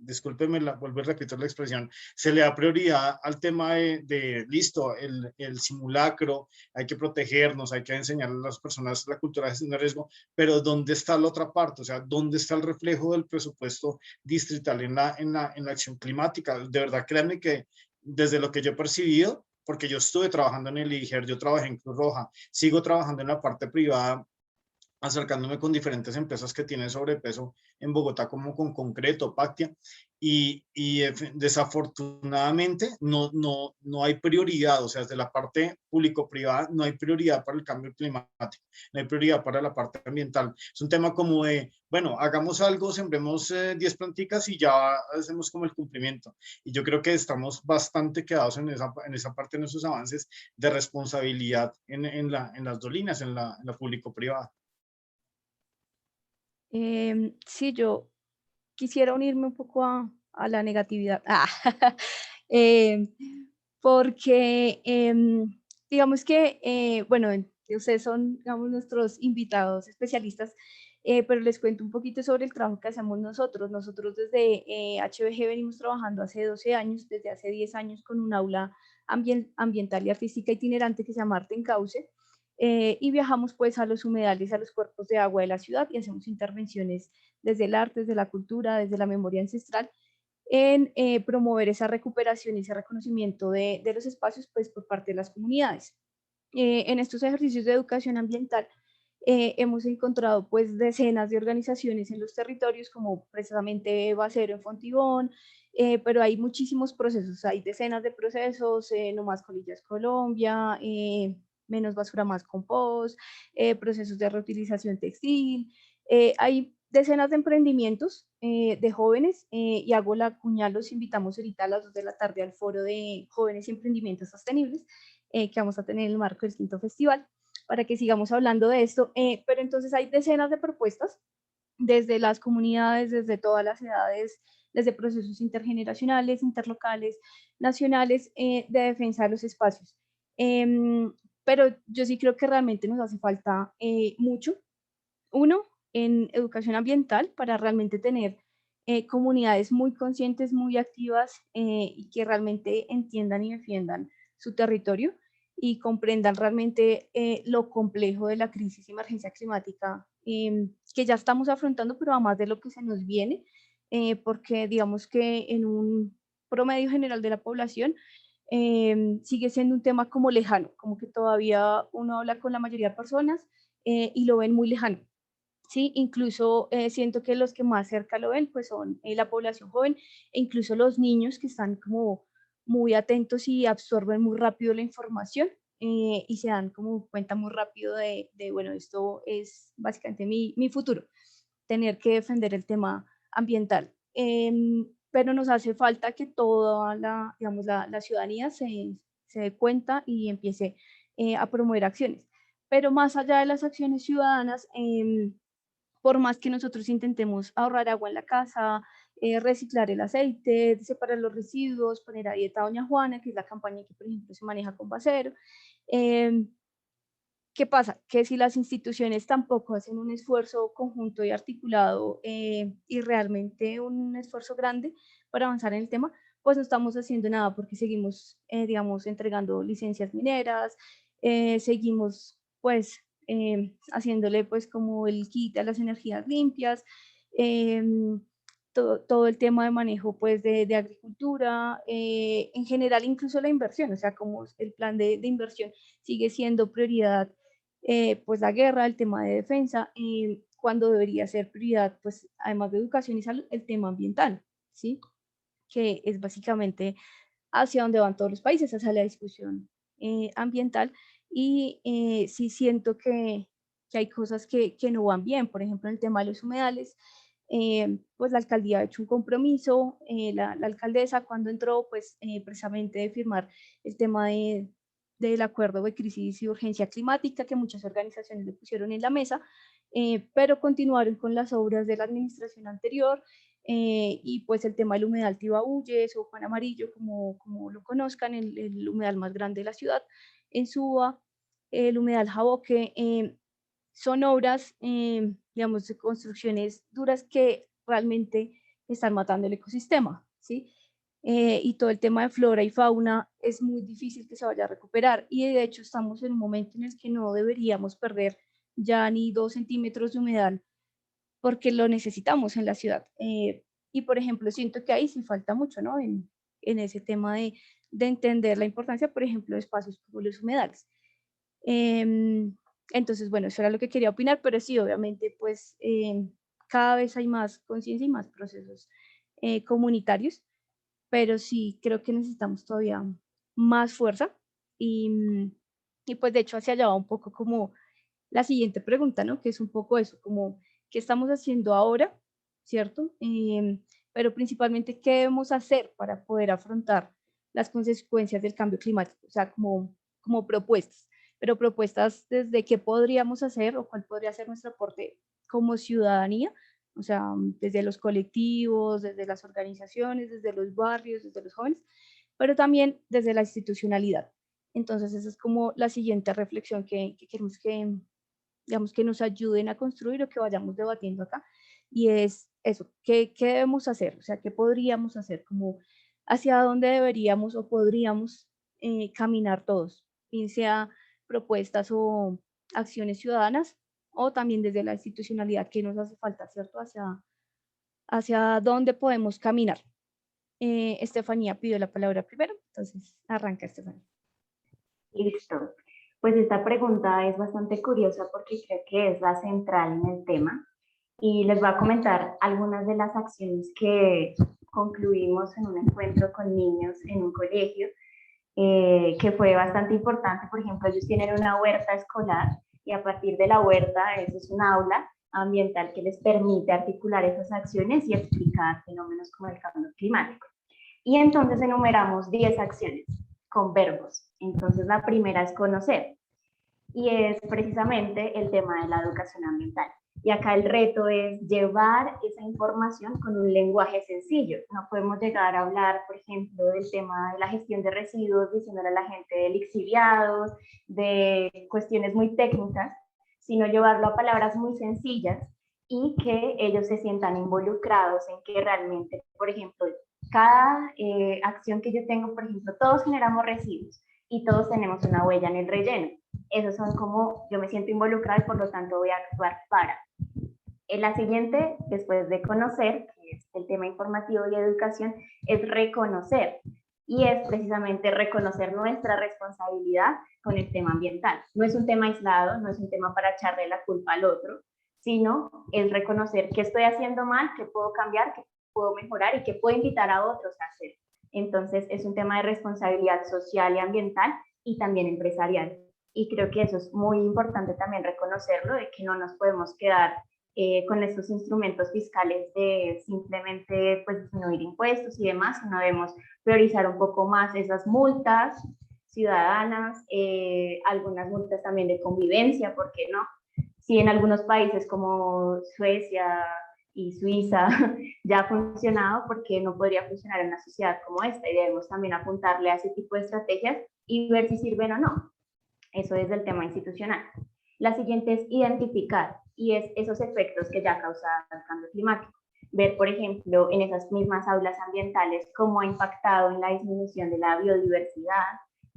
discúlpeme, vuelvo a repetir la expresión, se le da prioridad al tema listo, el simulacro, hay que protegernos, hay que enseñar a las personas la cultura de gestión de riesgo, pero ¿dónde está la otra parte? O sea, ¿dónde está el reflejo del presupuesto distrital en la acción climática? De verdad, créanme que desde lo que yo he percibido, porque yo estuve trabajando en el IGER, yo trabajé en Cruz Roja, sigo trabajando en la parte privada, acercándome con diferentes empresas que tienen sobrepeso en Bogotá, como con Concreto, Pactia, y desafortunadamente no hay prioridad. O sea, desde la parte público-privada no hay prioridad para el cambio climático, no hay prioridad para la parte ambiental. Es un tema como de, bueno, hagamos algo, sembremos 10 planticas y ya hacemos como el cumplimiento. Y yo creo que estamos bastante quedados en esa parte de nuestros avances de responsabilidad en las dos líneas, en la público-privada. Sí, yo quisiera unirme un poco a la negatividad. Em, porque digamos que, bueno, ustedes son, digamos, nuestros invitados especialistas, pero les cuento un poquito sobre el trabajo que hacemos nosotros. Nosotros desde HBG venimos trabajando hace 12 años, desde hace 10 años, con un aula ambiental y artística itinerante que se llama Arte en Cauce. Y viajamos pues a los humedales, a los cuerpos de agua de la ciudad, y hacemos intervenciones desde el arte, desde la cultura, desde la memoria ancestral, en promover esa recuperación y ese reconocimiento de los espacios pues por parte de las comunidades. En estos ejercicios de educación ambiental hemos encontrado pues decenas de organizaciones en los territorios, como precisamente Bacero en Fontibón, pero hay muchísimos procesos, hay decenas de procesos, No Más Colillas Colombia, Menos Basura Más Compost, procesos de reutilización textil. Hay decenas de emprendimientos de jóvenes, y hago la cuña, los invitamos ahorita a las 2 de la tarde al foro de jóvenes y emprendimientos sostenibles que vamos a tener en el marco del 5º festival, para que sigamos hablando de esto. Pero entonces hay decenas de propuestas desde las comunidades, desde todas las edades, desde procesos intergeneracionales, interlocales, nacionales, de defensa de los espacios. Pero yo sí creo que realmente nos hace falta mucho. Uno, en educación ambiental, para realmente tener comunidades muy conscientes, muy activas, y que realmente entiendan y defiendan su territorio. y comprendan realmente lo complejo de la crisis y emergencia climática que ya estamos afrontando, pero además de lo que se nos viene, porque digamos que en un promedio general de la población sigue siendo un tema como lejano, como que todavía uno habla con la mayoría de personas y lo ven muy lejano. Sí, incluso siento que los que más cerca lo ven pues son la población joven e incluso los niños que están como muy atentos y absorben muy rápido la información y se dan como cuenta muy rápido bueno, esto es básicamente mi futuro, tener que defender el tema ambiental. Pero nos hace falta que toda la, digamos, la ciudadanía se dé cuenta y empiece a promover acciones. Pero más allá de las acciones ciudadanas, por más que nosotros intentemos ahorrar agua en la casa, reciclar el aceite, separar los residuos, poner a dieta Doña Juana, que es la campaña que, por ejemplo, se maneja con Basero. ¿Qué pasa? Que si las instituciones tampoco hacen un esfuerzo conjunto y articulado y realmente un esfuerzo grande para avanzar en el tema, pues no estamos haciendo nada porque seguimos, digamos, entregando licencias mineras, seguimos, pues, haciéndole, pues, como el kit a las energías limpias, todo el tema de manejo, pues, de agricultura, en general, incluso la inversión, o sea, como el plan de inversión sigue siendo prioridad pues la guerra, el tema de defensa, cuando debería ser prioridad, pues además de educación y salud, el tema ambiental, ¿sí? Que es básicamente hacia donde van todos los países, hacia la discusión ambiental. Y sí siento que hay cosas que no van bien, por ejemplo, en el tema de los humedales, pues la alcaldía ha hecho un compromiso, la alcaldesa cuando entró, pues precisamente de firmar el tema del acuerdo de crisis y urgencia climática que muchas organizaciones le pusieron en la mesa, pero continuaron con las obras de la administración anterior y pues el tema del humedal Tibabuyes o Juan Amarillo, como lo conozcan, el humedal más grande de la ciudad, en Suba, el humedal Jaboque, son obras, digamos, de construcciones duras que realmente están matando el ecosistema, ¿sí? Y todo el tema de flora y fauna es muy difícil que se vaya a recuperar y de hecho estamos en un momento en el que no deberíamos perder ya ni 2 centímetros de humedal porque lo necesitamos en la ciudad. Y por ejemplo, siento que ahí sí falta mucho, ¿no? En ese tema de entender la importancia, por ejemplo, de espacios como los humedales. Entonces, bueno, eso era lo que quería opinar, pero sí, obviamente, pues cada vez hay más conciencia y más procesos comunitarios, pero sí creo que necesitamos todavía más fuerza y pues de hecho hacia allá va un poco como la siguiente pregunta, ¿no? Que es un poco eso, como, ¿qué estamos haciendo ahora? ¿Cierto? Pero principalmente, ¿qué debemos hacer para poder afrontar las consecuencias del cambio climático? O sea, como propuestas, pero propuestas desde qué podríamos hacer o cuál podría ser nuestro aporte como ciudadanía, o sea, desde los colectivos, desde las organizaciones, desde los barrios, desde los jóvenes, pero también desde la institucionalidad. Entonces, esa es como la siguiente reflexión que queremos que, digamos, que nos ayuden a construir o que vayamos debatiendo acá. Y es eso, ¿qué debemos hacer? O sea, ¿qué podríamos hacer? Como hacia dónde deberíamos o podríamos caminar todos, bien sea propuestas o acciones ciudadanas o también desde la institucionalidad que nos hace falta, ¿cierto? Hacia dónde podemos caminar. Estefanía pidió la palabra primero, entonces arranca Estefanía. Listo. Pues esta pregunta es bastante curiosa porque creo que es la central en el tema y les voy a comentar algunas de las acciones que concluimos en un encuentro con niños en un colegio, que fue bastante importante. Por ejemplo, ellos tienen una huerta escolar y a partir de la huerta, eso es un aula ambiental que les permite articular esas acciones y explicar fenómenos como el cambio climático. Y entonces enumeramos 10 acciones con verbos. Entonces la primera es conocer y es precisamente el tema de la educación ambiental. Y acá el reto es llevar esa información con un lenguaje sencillo. No podemos llegar a hablar, por ejemplo, del tema de la gestión de residuos, diciéndole a la gente de lixiviados, de cuestiones muy técnicas, sino llevarlo a palabras muy sencillas y que ellos se sientan involucrados en que realmente, por ejemplo, cada acción que yo tengo, por ejemplo, todos generamos residuos. y todos tenemos una huella en el relleno. Esos son como yo me siento involucrada y por lo tanto voy a actuar para. En la siguiente, después de conocer, que es el tema informativo y educación, es reconocer. Y es precisamente reconocer nuestra responsabilidad con el tema ambiental. No es un tema aislado, no es un tema para echarle la culpa al otro, sino es reconocer qué estoy haciendo mal, qué puedo cambiar, qué puedo mejorar y qué puedo invitar a otros a hacer. Entonces es un tema de responsabilidad social y ambiental y también empresarial. Y creo que eso es muy importante también reconocerlo, de que no nos podemos quedar con estos instrumentos fiscales de simplemente pues, disminuir impuestos y demás, sino debemos priorizar un poco más esas multas ciudadanas, algunas multas también de convivencia, ¿por qué no? Si en algunos países como Suecia y Suiza ya ha funcionado, ¿por qué no podría funcionar en una sociedad como esta? Y debemos también apuntarle a ese tipo de estrategias y ver si sirven o no. Eso es el tema institucional. La siguiente es identificar, y es esos efectos que ya causan el cambio climático. Ver, por ejemplo, en esas mismas aulas ambientales cómo ha impactado en la disminución de la biodiversidad,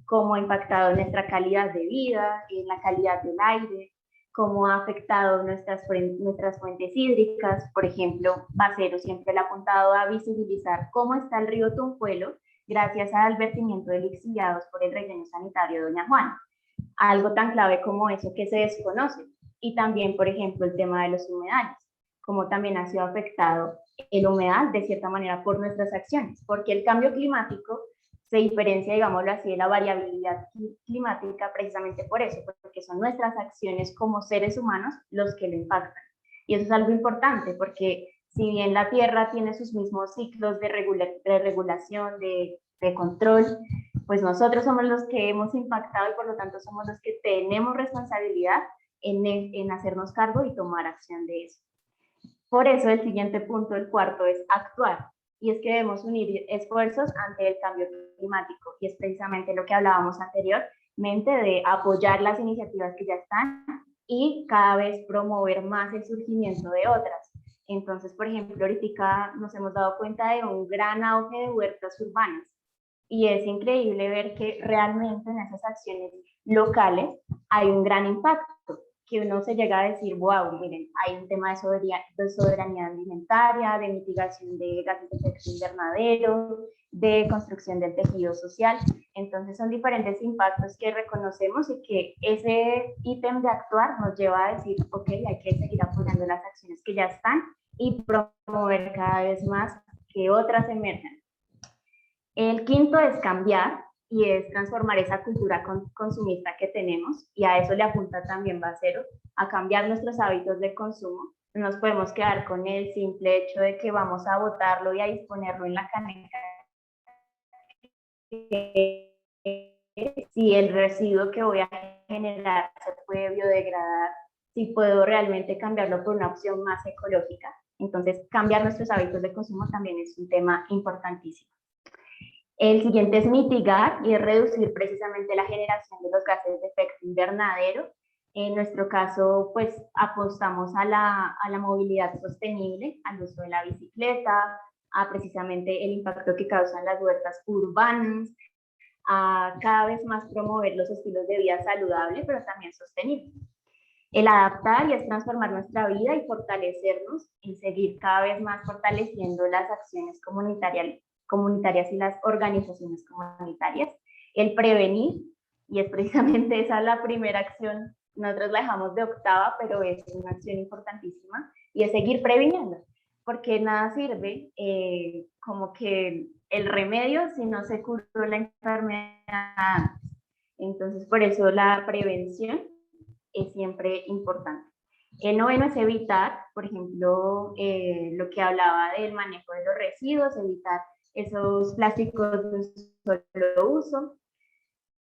cómo ha impactado en nuestra calidad de vida, en la calidad del aire, cómo ha afectado nuestras fuentes hídricas. Por ejemplo, Bacero siempre le ha apuntado a visibilizar cómo está el río Tumpuelo gracias al vertimiento de lixiviados por el relleno sanitario de Doña Juana. Algo tan clave como eso que se desconoce. Y también, por ejemplo, el tema de los humedales, como también ha sido afectado el humedal de cierta manera por nuestras acciones, porque el cambio climático se diferencia, digámoslo así, de la variabilidad climática precisamente por eso, porque son nuestras acciones como seres humanos los que lo impactan. Y eso es algo importante, porque si bien la Tierra tiene sus mismos ciclos de regulación, de control, pues nosotros somos los que hemos impactado y por lo tanto somos los que tenemos responsabilidad en hacernos cargo y tomar acción de eso. Por eso el siguiente punto, el cuarto, es actuar. Y es que debemos unir esfuerzos ante el cambio climático. Y es precisamente lo que hablábamos anteriormente de apoyar las iniciativas que ya están y cada vez promover más el surgimiento de otras. Entonces, por ejemplo, ahorita nos hemos dado cuenta de un gran auge de huertas urbanas. Y es increíble ver que realmente en esas acciones locales hay un gran impacto, que uno se llega a decir, wow, miren, hay un tema de soberanía alimentaria, de mitigación de gases de efecto invernadero, de construcción del tejido social. Entonces son diferentes impactos que reconocemos y que ese ítem de actuar nos lleva a decir, ok, hay que seguir apoyando las acciones que ya están y promover cada vez más que otras emerjan. El quinto es cambiar y es transformar esa cultura consumista que tenemos, y a eso le apunta también Bacero, a cambiar nuestros hábitos de consumo. No nos podemos quedar con el simple hecho de que vamos a botarlo y a disponerlo en la caneca. Si el residuo que voy a generar se puede biodegradar, si puedo realmente cambiarlo por una opción más ecológica. Entonces, cambiar nuestros hábitos de consumo también es un tema importantísimo. El siguiente es mitigar y es reducir precisamente la generación de los gases de efecto invernadero. En nuestro caso, pues apostamos a la movilidad sostenible, al uso de la bicicleta, a precisamente el impacto que causan las huertas urbanas, a cada vez más promover los estilos de vida saludable, pero también sostenible. El adaptar y es transformar nuestra vida y fortalecernos y seguir cada vez más fortaleciendo las acciones comunitarias y las organizaciones comunitarias. El prevenir, y es precisamente esa la primera acción, nosotros la dejamos de octava, pero es una acción importantísima, y es seguir previniendo, porque nada sirve como que el remedio si no se curó la enfermedad. Entonces, por eso la prevención es siempre importante. El noveno es evitar, por ejemplo, lo que hablaba del manejo de los residuos, evitar esos plásticos de un solo uso.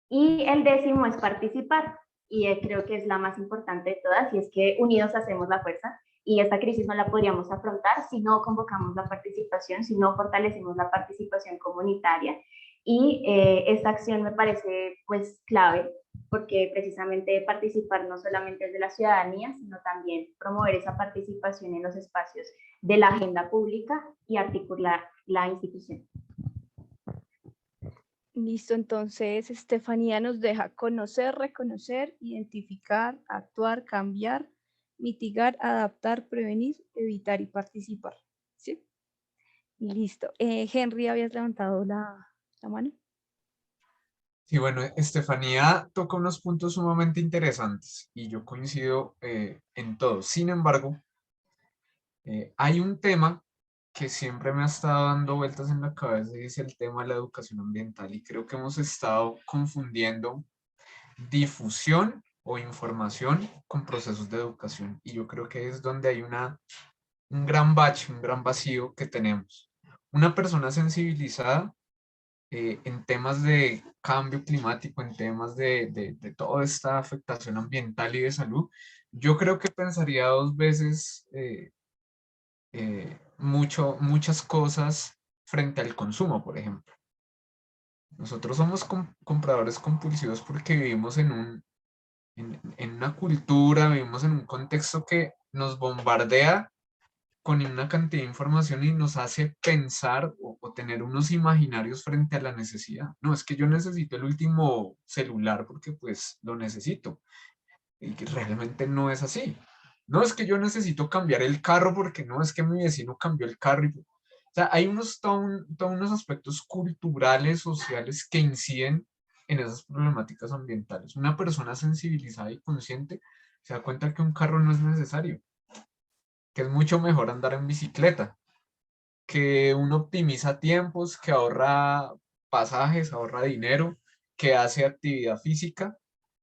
Y el décimo es participar, y creo que es la más importante de todas, y es que unidos hacemos la fuerza, y esta crisis no la podríamos afrontar si no convocamos la participación, si no fortalecemos la participación comunitaria, y esta acción me parece pues clave, porque precisamente participar no solamente es de la ciudadanía, sino también promover esa participación en los espacios de la agenda pública y articular la institución. Listo, entonces Estefanía nos deja conocer, reconocer, identificar, actuar, cambiar, mitigar, adaptar, prevenir, evitar y participar. ¿Sí? Listo. Henry, ¿habías levantado la mano? Y bueno, Estefanía toca unos puntos sumamente interesantes y yo coincido en todo. Sin embargo, hay un tema que siempre me ha estado dando vueltas en la cabeza y es el tema de la educación ambiental y creo que hemos estado confundiendo difusión o información con procesos de educación y yo creo que es donde hay un gran bache, un gran vacío que tenemos. Una persona sensibilizada en temas de cambio climático, en temas de toda esta afectación ambiental y de salud, yo creo que pensaría dos veces muchas cosas frente al consumo, por ejemplo. Nosotros somos compradores compulsivos porque vivimos en una cultura, vivimos en un contexto que nos bombardea con una cantidad de información y nos hace pensar o tener unos imaginarios frente a la necesidad. No, es que yo necesito el último celular porque pues lo necesito. Y que realmente no es así. No es que yo necesito cambiar el carro porque no es que mi vecino cambió el carro. O sea, hay todos unos aspectos culturales, sociales que inciden en esas problemáticas ambientales. Una persona sensibilizada y consciente se da cuenta que un carro no es necesario, que es mucho mejor andar en bicicleta, que uno optimiza tiempos, que ahorra pasajes, ahorra dinero, que hace actividad física,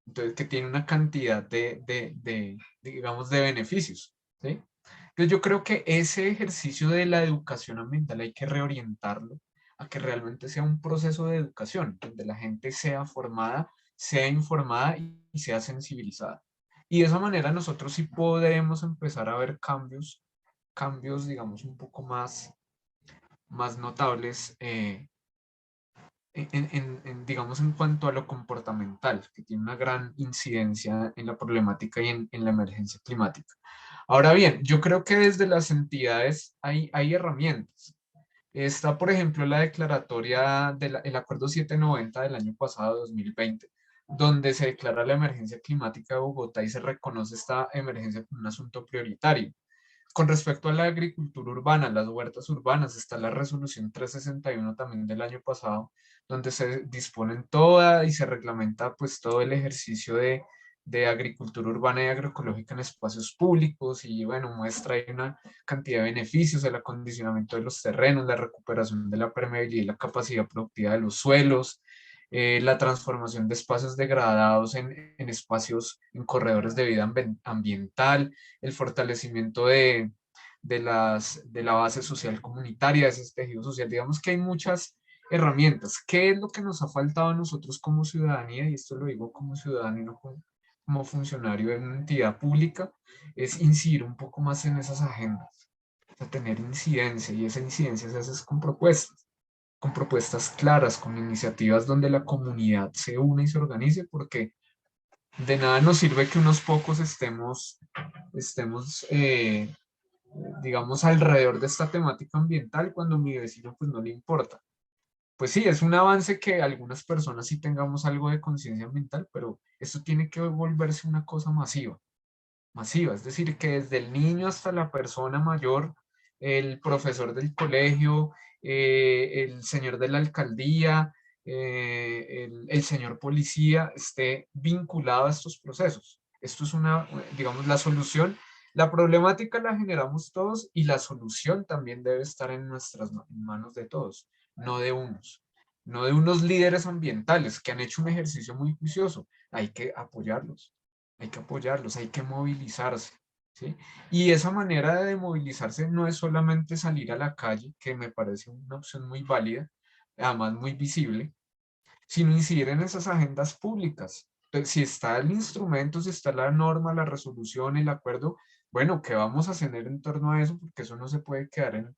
entonces que tiene una cantidad digamos, de beneficios, ¿sí? Entonces yo creo que ese ejercicio de la educación ambiental hay que reorientarlo a que realmente sea un proceso de educación, donde la gente sea formada, sea informada y sea sensibilizada. Y de esa manera nosotros sí podemos empezar a ver cambios, digamos, un poco más notables, digamos, en cuanto a lo comportamental, que tiene una gran incidencia en la problemática y en la emergencia climática. Ahora bien, yo creo que desde las entidades hay herramientas. Está, por ejemplo, la declaratoria del Acuerdo 790 del año pasado, 2020, donde se declara la emergencia climática de Bogotá y se reconoce esta emergencia como un asunto prioritario. Con respecto a la agricultura urbana, las huertas urbanas, está la resolución 361 también del año pasado, donde se disponen toda y se reglamenta pues todo el ejercicio de agricultura urbana y agroecológica en espacios públicos y bueno, muestra ahí una cantidad de beneficios, el acondicionamiento de los terrenos, la recuperación de la permeabilidad y la capacidad productiva de los suelos, la transformación de espacios degradados en espacios, en corredores de vida ambiental, el fortalecimiento de la base social comunitaria, de ese tejido social. Digamos que hay muchas herramientas. ¿Qué es lo que nos ha faltado a nosotros como ciudadanía? Y esto lo digo como ciudadano y no como funcionario de una entidad pública, es incidir un poco más en esas agendas, o sea, tener incidencia y esa incidencia se hace con propuestas claras, con iniciativas donde la comunidad se une y se organice, porque de nada nos sirve que unos pocos estemos digamos, alrededor de esta temática ambiental cuando mi vecino pues no le importa. Pues sí, es un avance que algunas personas sí tengamos algo de conciencia ambiental, pero esto tiene que volverse una cosa masiva, es decir, que desde el niño hasta la persona mayor, el profesor del colegio, el señor de la alcaldía, el señor policía esté vinculado a estos procesos. Esto es digamos, la solución. La problemática la generamos todos y la solución también debe estar en en manos de todos, no de unos. No de unos líderes ambientales que han hecho un ejercicio muy juicioso. Hay que apoyarlos, hay que movilizarse, ¿sí? Y esa manera de movilizarse no es solamente salir a la calle, que me parece una opción muy válida, además muy visible, sino incidir en esas agendas públicas. Entonces, si está el instrumento, si está la norma, la resolución, el acuerdo, bueno, ¿qué vamos a hacer en torno a eso? Porque eso no se puede quedar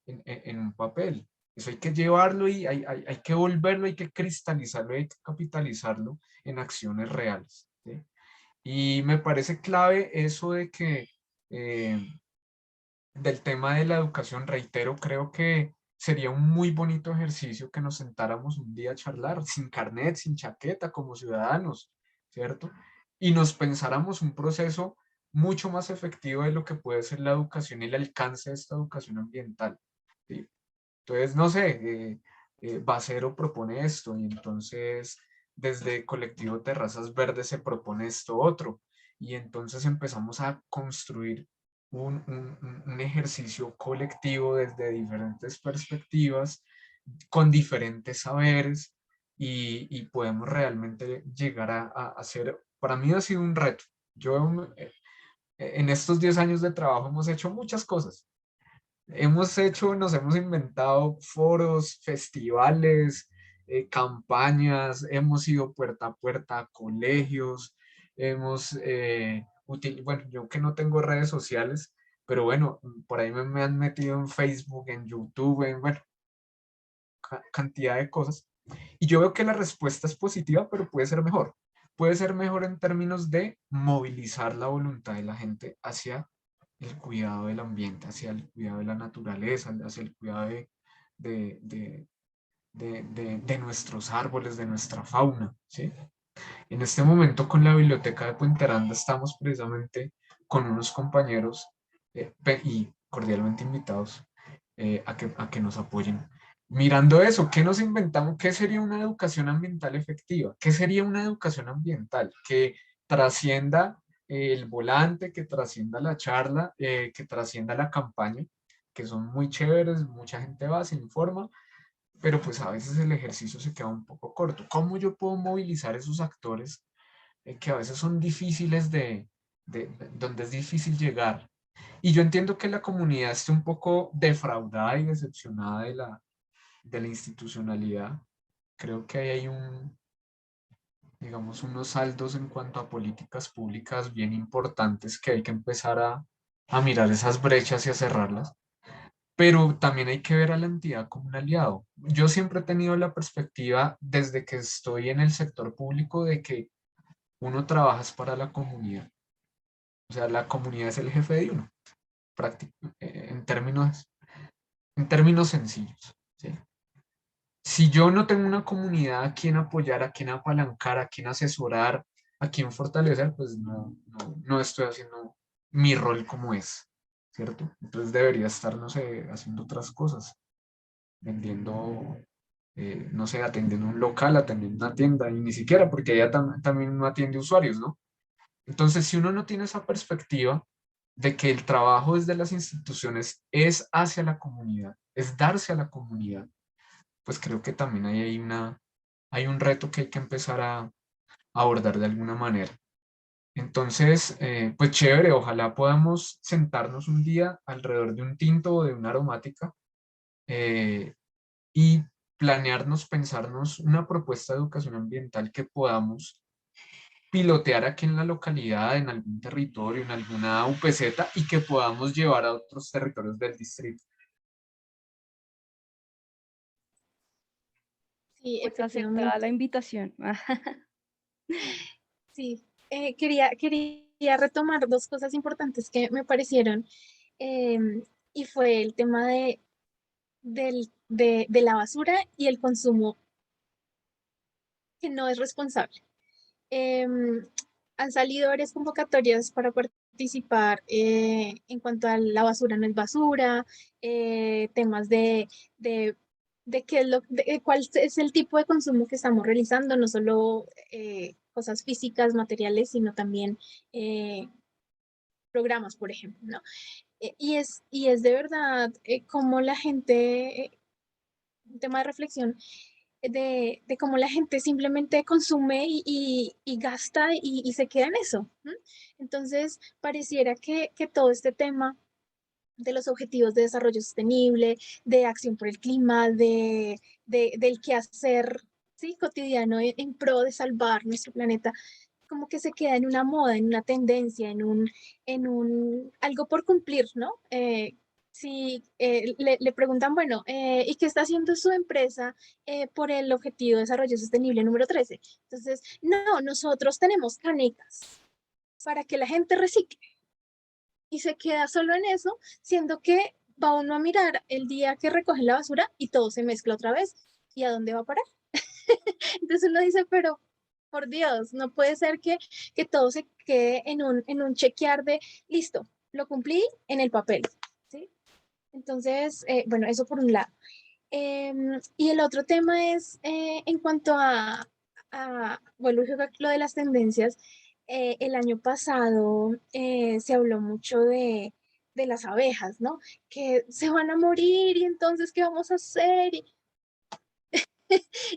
en un papel. Eso hay que llevarlo y hay que volverlo, hay que cristalizarlo, hay que capitalizarlo en acciones reales, ¿sí? Y me parece clave eso de que del tema de la educación, reitero, creo que sería un muy bonito ejercicio que nos sentáramos un día a charlar, sin carnet, sin chaqueta, como ciudadanos, ¿cierto? Y nos pensáramos un proceso mucho más efectivo de lo que puede ser la educación y el alcance de esta educación ambiental, ¿sí? Entonces, no sé, Bacero propone esto y entonces desde Colectivo Terrazas Verdes se propone esto otro y entonces empezamos a construir un ejercicio colectivo desde diferentes perspectivas, con diferentes saberes y podemos realmente llegar a hacer, para mí ha sido un reto. Yo en estos 10 años de trabajo hemos hecho muchas cosas. Nos hemos inventado foros, festivales, campañas, hemos ido puerta a puerta a colegios, bueno, yo que no tengo redes sociales, pero bueno, por ahí me han metido en Facebook, en YouTube, bueno, cantidad de cosas. Y yo veo que la respuesta es positiva, pero puede ser mejor. Puede ser mejor en términos de movilizar la voluntad de la gente hacia el cuidado del ambiente, hacia el cuidado de la naturaleza, hacia el cuidado de, de, de nuestros árboles, de nuestra fauna, ¿sí? En este momento con la Biblioteca de Puenterranda estamos precisamente con unos compañeros y cordialmente invitados a que nos apoyen. Mirando eso, ¿qué nos inventamos? ¿Qué sería una educación ambiental efectiva? ¿Qué sería una educación ambiental que trascienda el volante, que trascienda la charla, que trascienda la campaña, que son muy chéveres, mucha gente va, se informa, pero pues a veces el ejercicio se queda un poco corto. ¿Cómo yo puedo movilizar esos actores que a veces son difíciles donde es difícil llegar? Y yo entiendo que la comunidad esté un poco defraudada y decepcionada de la institucionalidad. Creo que ahí hay digamos, unos saldos en cuanto a políticas públicas bien importantes que hay que empezar a mirar esas brechas y a cerrarlas. Pero también hay que ver a la entidad como un aliado. Yo siempre he tenido la perspectiva desde que estoy en el sector público de que uno trabaja es para la comunidad. O sea, la comunidad es el jefe de uno, en en términos sencillos, ¿sí? Si yo no tengo una comunidad a quien apoyar, a quien apalancar, a quien asesorar, a quien fortalecer, pues no estoy haciendo mi rol como es, ¿cierto? Entonces debería estar, no sé, haciendo otras cosas, vendiendo, no sé, atendiendo un local, atendiendo una tienda, y ni siquiera, porque ella también no atiende usuarios, ¿no? Entonces, si uno no tiene esa perspectiva de que el trabajo desde las instituciones es hacia la comunidad, es darse a la comunidad, pues creo que también hay un reto que hay que empezar a abordar de alguna manera. Entonces, pues chévere, ojalá podamos sentarnos un día alrededor de un tinto o de una aromática y planearnos, pensarnos una propuesta de educación ambiental que podamos pilotear aquí en la localidad, en algún territorio, en alguna UPZ y que podamos llevar a otros territorios del distrito. Sí, Pues aceptada la efectivamente. invitación. Sí, quería retomar dos cosas importantes que me parecieron, y fue el tema de la basura y el consumo que no es responsable. Em, Han salido varias convocatorias para participar en cuanto a la basura no es basura, temas de, de qué es cuál es el tipo de consumo que estamos realizando, no solo cosas físicas, materiales, sino también programas, por ejemplo, ¿no? Y es de verdad como la gente, un tema de reflexión, de cómo la gente simplemente consume y gasta y se queda en eso. ¿M? Entonces, pareciera que todo este tema de los objetivos de desarrollo sostenible, de acción por el clima, del quehacer, ¿sí? Cotidiano en pro de salvar nuestro planeta, como que se queda en una moda, en una tendencia, en un algo por cumplir, ¿no? Si le preguntan, bueno, ¿y qué está haciendo su empresa por el Objetivo de Desarrollo Sostenible número 13? Entonces, no, nosotros tenemos canecas para que la gente recicle y se queda solo en eso, siendo que va uno a mirar el día que recogen la basura y todo se mezcla otra vez. ¿Y a dónde va a parar? Entonces uno dice, pero por Dios, no puede ser que todo se quede en un chequear de, listo, lo cumplí en el papel, ¿sí? Entonces, bueno, eso por un lado. Y el otro tema es en cuanto bueno, lo de las tendencias. El año pasado se habló mucho de las abejas, ¿no? Que se van a morir y entonces, ¿qué vamos a hacer?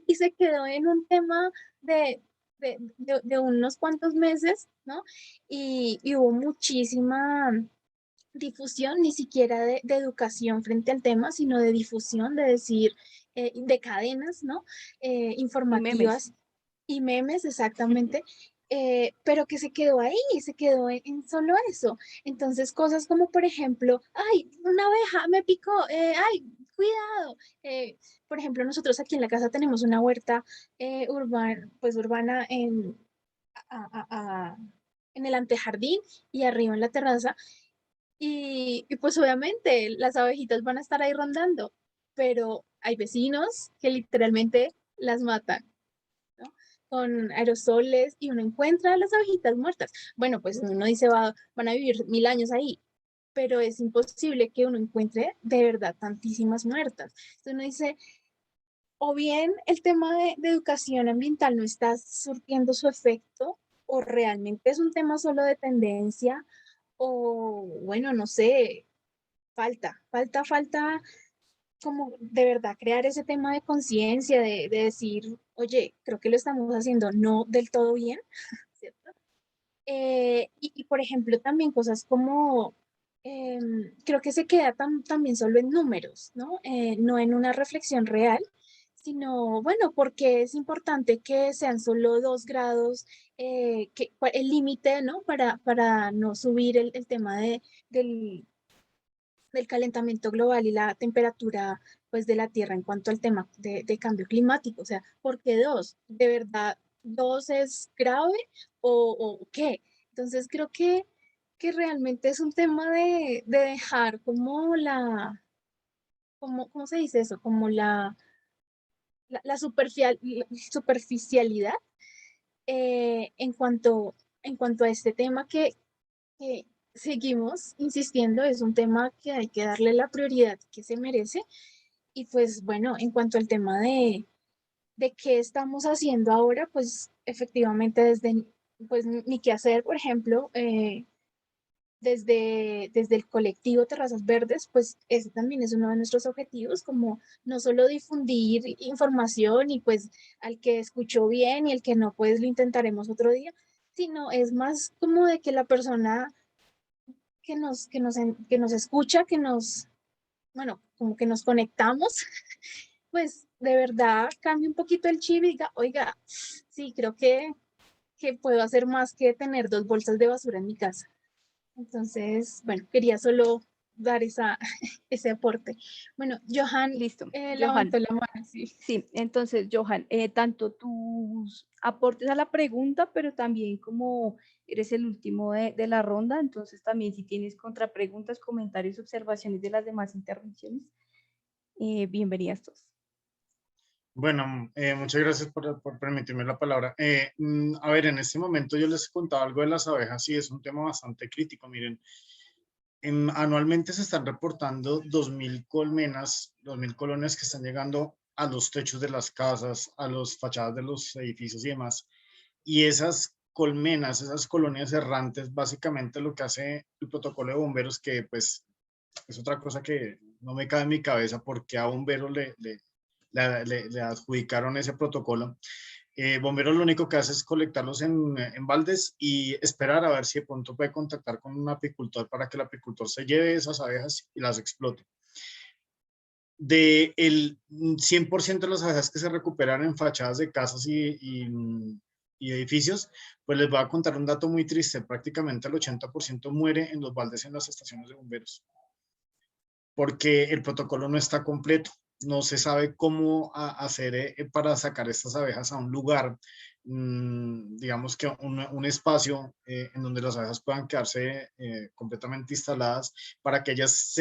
Y se quedó en un tema de unos cuantos meses, ¿no? Y hubo muchísima difusión, ni siquiera de educación frente al tema, sino de difusión, de decir, de cadenas, ¿no? Y memes. Informativas y memes, exactamente, pero que se quedó ahí, se quedó en solo eso. Entonces, cosas como, por ejemplo, ay, una abeja me picó, ay, cuidado. Por ejemplo, nosotros aquí en la casa tenemos una huerta urbana, pues urbana en el antejardín y arriba en la terraza. Y pues obviamente las abejitas van a estar ahí rondando, pero hay vecinos que literalmente las matan, ¿no? Con aerosoles y uno encuentra a las abejitas muertas. Bueno, pues uno dice, van a vivir 1000 años ahí, pero es imposible que uno encuentre de verdad tantísimas muertas. Entonces uno dice, o bien el tema de educación ambiental no está surtiendo su efecto, o realmente es un tema solo de tendencia, o bueno, no sé, falta como de verdad crear ese tema de conciencia, de decir, oye, creo que lo estamos haciendo no del todo bien, ¿cierto? Por ejemplo, también cosas como, creo que se queda también solo en números, ¿no? No en una reflexión real, sino, bueno, porque es importante que sean solo 2 grados, el límite, ¿no? Para no subir el tema del calentamiento global y la temperatura pues de la Tierra en cuanto al tema de cambio climático. O sea, ¿por qué 2? ¿De verdad 2 es grave o qué? Entonces creo que realmente es un tema de dejar como ¿cómo se dice eso? Como la superficialidad en cuanto a este tema que seguimos insistiendo, es un tema que hay que darle la prioridad que se merece. Y pues bueno, en cuanto al tema de qué estamos haciendo ahora, pues efectivamente desde pues, mi quehacer, por ejemplo, desde el colectivo Terrazas Verdes, pues ese también es uno de nuestros objetivos, como no solo difundir información y pues al que escuchó bien y el que no, pues lo intentaremos otro día, sino es más como de que la persona que nos escucha, bueno, como que nos conectamos, pues de verdad cambie un poquito el chip y diga, oiga, sí, creo que puedo hacer más que tener 2 bolsas de basura en mi casa. Entonces, bueno, quería solo dar ese aporte. Bueno, Johan Listo, levantó Johan. la mano, sí. Sí, entonces, Johan, tanto tus aportes a la pregunta, pero también como eres el último de la ronda, entonces también si tienes contrapreguntas, comentarios, observaciones de las demás intervenciones, bienvenidas todos. Bueno, muchas gracias por permitirme la palabra. A ver, en este momento yo les he contado algo de las abejas y es un tema bastante crítico. Miren, anualmente se están reportando 2.000 colmenas, 2.000 colonias que están llegando a los techos de las casas, a las fachadas de los edificios y demás. Y esas colmenas, esas colonias errantes, básicamente lo que hace el protocolo de bomberos, que pues es otra cosa que no me cabe en mi cabeza porque a bomberos le adjudicaron ese protocolo. Bomberos lo único que hace es colectarlos en baldes y esperar a ver si de pronto puede contactar con un apicultor para que el apicultor se lleve esas abejas y las explote. Del 100% de las abejas que se recuperan en fachadas de casas y edificios, pues les voy a contar un dato muy triste. Prácticamente el 80% muere en los baldes en las estaciones de bomberos, porque el protocolo no está completo. No se sabe cómo hacer para sacar estas abejas a un lugar digamos que un espacio en donde las abejas puedan quedarse completamente instaladas para que ellas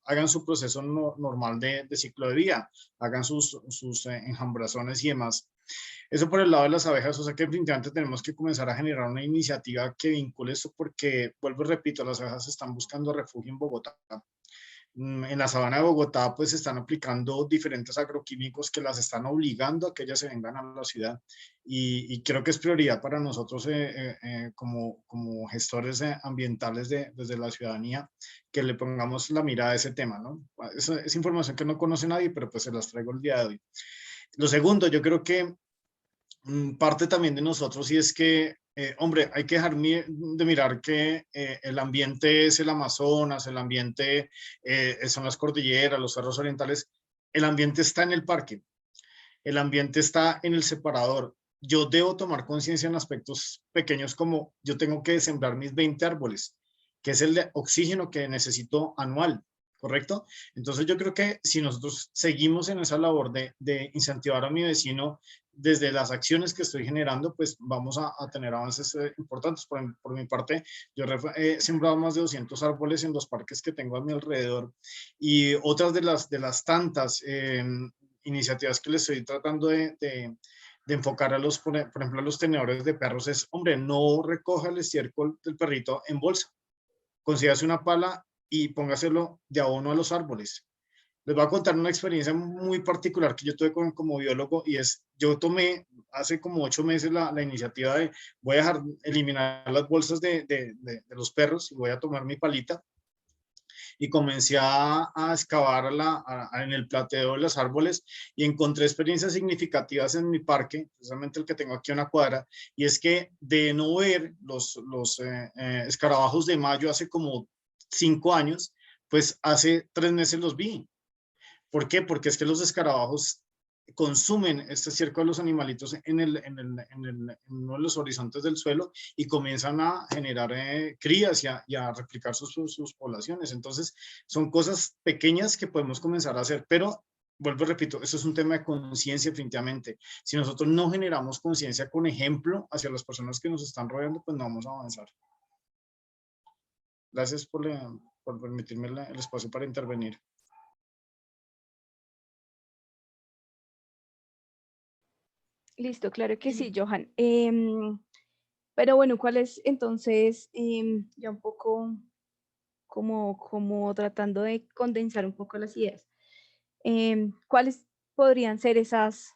hagan su proceso normal de ciclo de vida, hagan sus enjambrazones y demás. Eso por el lado de las abejas, o sea que definitivamente tenemos que comenzar a generar una iniciativa que vincule esto porque, vuelvo y repito, las abejas están buscando refugio en Bogotá. En la sabana de Bogotá pues se están aplicando diferentes agroquímicos que las están obligando a que ellas se vengan a la ciudad y creo que es prioridad para nosotros como gestores ambientales desde la ciudadanía que le pongamos la mirada a ese tema, ¿no? Es información que no conoce nadie, pero pues se las traigo el día de hoy. Lo segundo, yo creo que parte también de nosotros y es que, hombre, hay que dejar de mirar que el ambiente es el Amazonas, el ambiente son las cordilleras, los cerros orientales, el ambiente está en el parque, el ambiente está en el separador. Yo debo tomar conciencia en aspectos pequeños como yo tengo que sembrar mis 20 árboles, que es el de oxígeno que necesito anual, ¿correcto? Entonces yo creo que si nosotros seguimos en esa labor de incentivar a mi vecino desde las acciones que estoy generando, pues vamos a tener avances importantes. Por mi parte, yo he sembrado más de 200 árboles en los parques que tengo a mi alrededor y otras de las tantas iniciativas que les estoy tratando de enfocar por ejemplo, a los tenedores de perros es, hombre, no recoja el estiércol del perrito en bolsa. Consígase una pala y póngaselo de abono a los árboles. Les voy a contar una experiencia muy particular que yo tuve como biólogo y yo tomé hace como 8 meses la iniciativa de voy a eliminar las bolsas de los perros y voy a tomar mi palita y comencé a excavar en el plateo de los árboles y encontré experiencias significativas en mi parque, precisamente el que tengo aquí a una cuadra, y es que de no ver los escarabajos de mayo hace como 5 años, pues hace 3 meses los vi. ¿Por qué? Porque es que los escarabajos consumen este estiércol de los animalitos en uno de los horizontes del suelo y comienzan a generar crías y a replicar sus poblaciones. Entonces, son cosas pequeñas que podemos comenzar a hacer, pero vuelvo y repito, eso es un tema de conciencia definitivamente. Si nosotros no generamos conciencia con ejemplo hacia las personas que nos están rodeando, pues no vamos a avanzar. Gracias por permitirme el espacio para intervenir. Listo, claro que sí, Johan. Pero bueno, ¿cuál es entonces, ya un poco como tratando de condensar un poco las ideas? ¿Cuáles podrían ser esos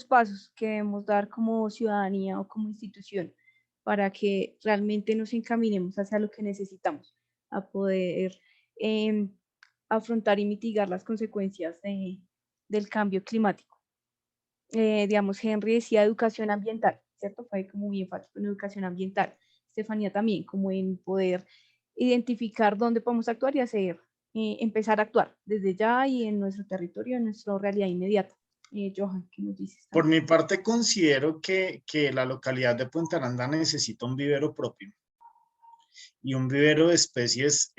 pasos que debemos dar como ciudadanía o como institución para que realmente nos encaminemos hacia lo que necesitamos, a poder afrontar y mitigar las consecuencias del cambio climático? Digamos, Henry decía educación ambiental, ¿cierto? Fue como muy enfático en educación ambiental. Estefanía también, como en poder identificar dónde podemos actuar y empezar a actuar desde ya y en nuestro territorio, en nuestra realidad inmediata. Johan, ¿qué nos dices? Por mi parte, considero que la localidad de Puente Aranda necesita un vivero propio y un vivero de especies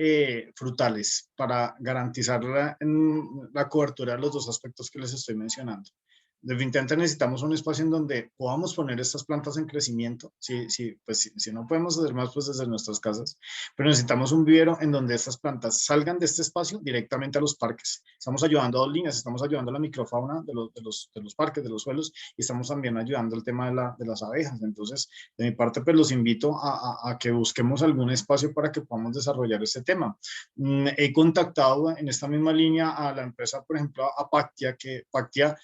frutales para garantizar la cobertura de los dos aspectos que les estoy mencionando. Definitivamente necesitamos un espacio en donde podamos poner estas plantas en crecimiento. Pues si no podemos hacer más, pues desde nuestras casas, pero necesitamos un vivero en donde estas plantas salgan de este espacio directamente a los parques. Estamos ayudando a dos líneas, estamos ayudando a la microfauna de los parques, de los suelos, y estamos también ayudando al tema de las abejas. Entonces, de mi parte, pues los invito a que busquemos algún espacio para que podamos desarrollar este tema. He contactado en esta misma línea a la empresa, por ejemplo, a Pactia, que Pactia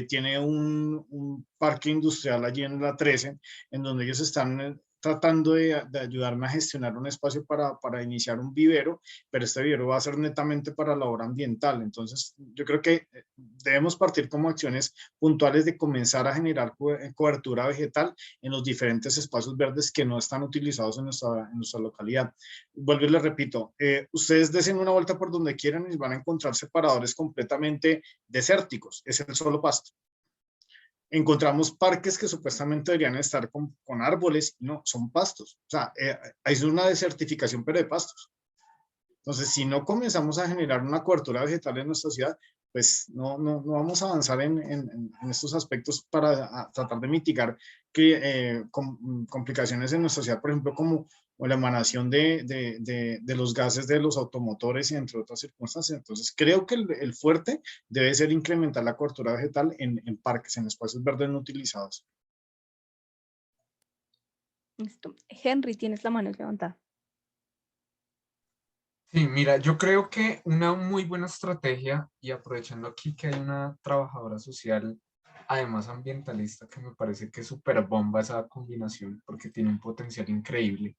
tiene un parque industrial allí en la 13, en donde ellos están tratando de ayudarme a gestionar un espacio para iniciar un vivero, pero este vivero va a ser netamente para la obra ambiental. Entonces, yo creo que debemos partir como acciones puntuales de comenzar a generar cobertura vegetal en los diferentes espacios verdes que no están utilizados en nuestra localidad. Vuelvo y les repito, ustedes desen una vuelta por donde quieran y van a encontrar separadores completamente desérticos, es el solo pasto. Encontramos parques que supuestamente deberían estar con árboles y no, son pastos. O sea, hay una desertificación, pero de pastos. Entonces, si no comenzamos a generar una cobertura vegetal en nuestra ciudad, pues no vamos a avanzar en estos aspectos para tratar de mitigar complicaciones en nuestra sociedad, por ejemplo, como la emanación de los gases de los automotores y entre otras circunstancias. Entonces, creo que el fuerte debe ser incrementar la cobertura vegetal en parques, en espacios verdes no utilizados. Listo. Henry, tienes la mano levantada. Sí, mira, yo creo que una muy buena estrategia, y aprovechando aquí que hay una trabajadora social, además ambientalista, que me parece que es súper bomba esa combinación, porque tiene un potencial increíble.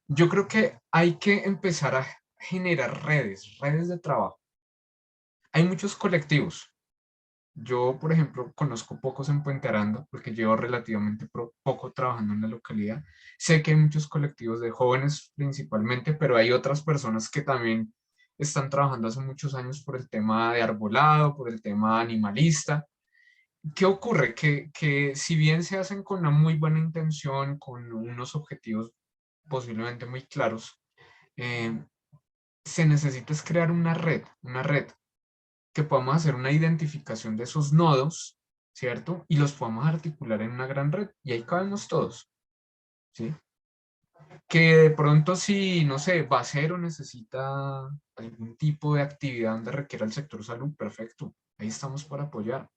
Yo creo que hay que empezar a generar redes de trabajo. Hay muchos colectivos. Yo, por ejemplo, conozco pocos en Puente Aranda porque llevo relativamente poco trabajando en la localidad. Sé que hay muchos colectivos de jóvenes principalmente, pero hay otras personas que también están trabajando hace muchos años por el tema de arbolado, por el tema animalista. ¿Qué ocurre? Que si bien se hacen con una muy buena intención, con unos objetivos posiblemente muy claros, eh, se necesita es crear una red que podamos hacer una identificación de esos nodos, ¿cierto? Y los podamos articular en una gran red. Y ahí cabemos todos, ¿sí? Que de pronto si, no sé, Basero necesita algún tipo de actividad donde requiera el sector salud, perfecto. Ahí estamos para apoyar.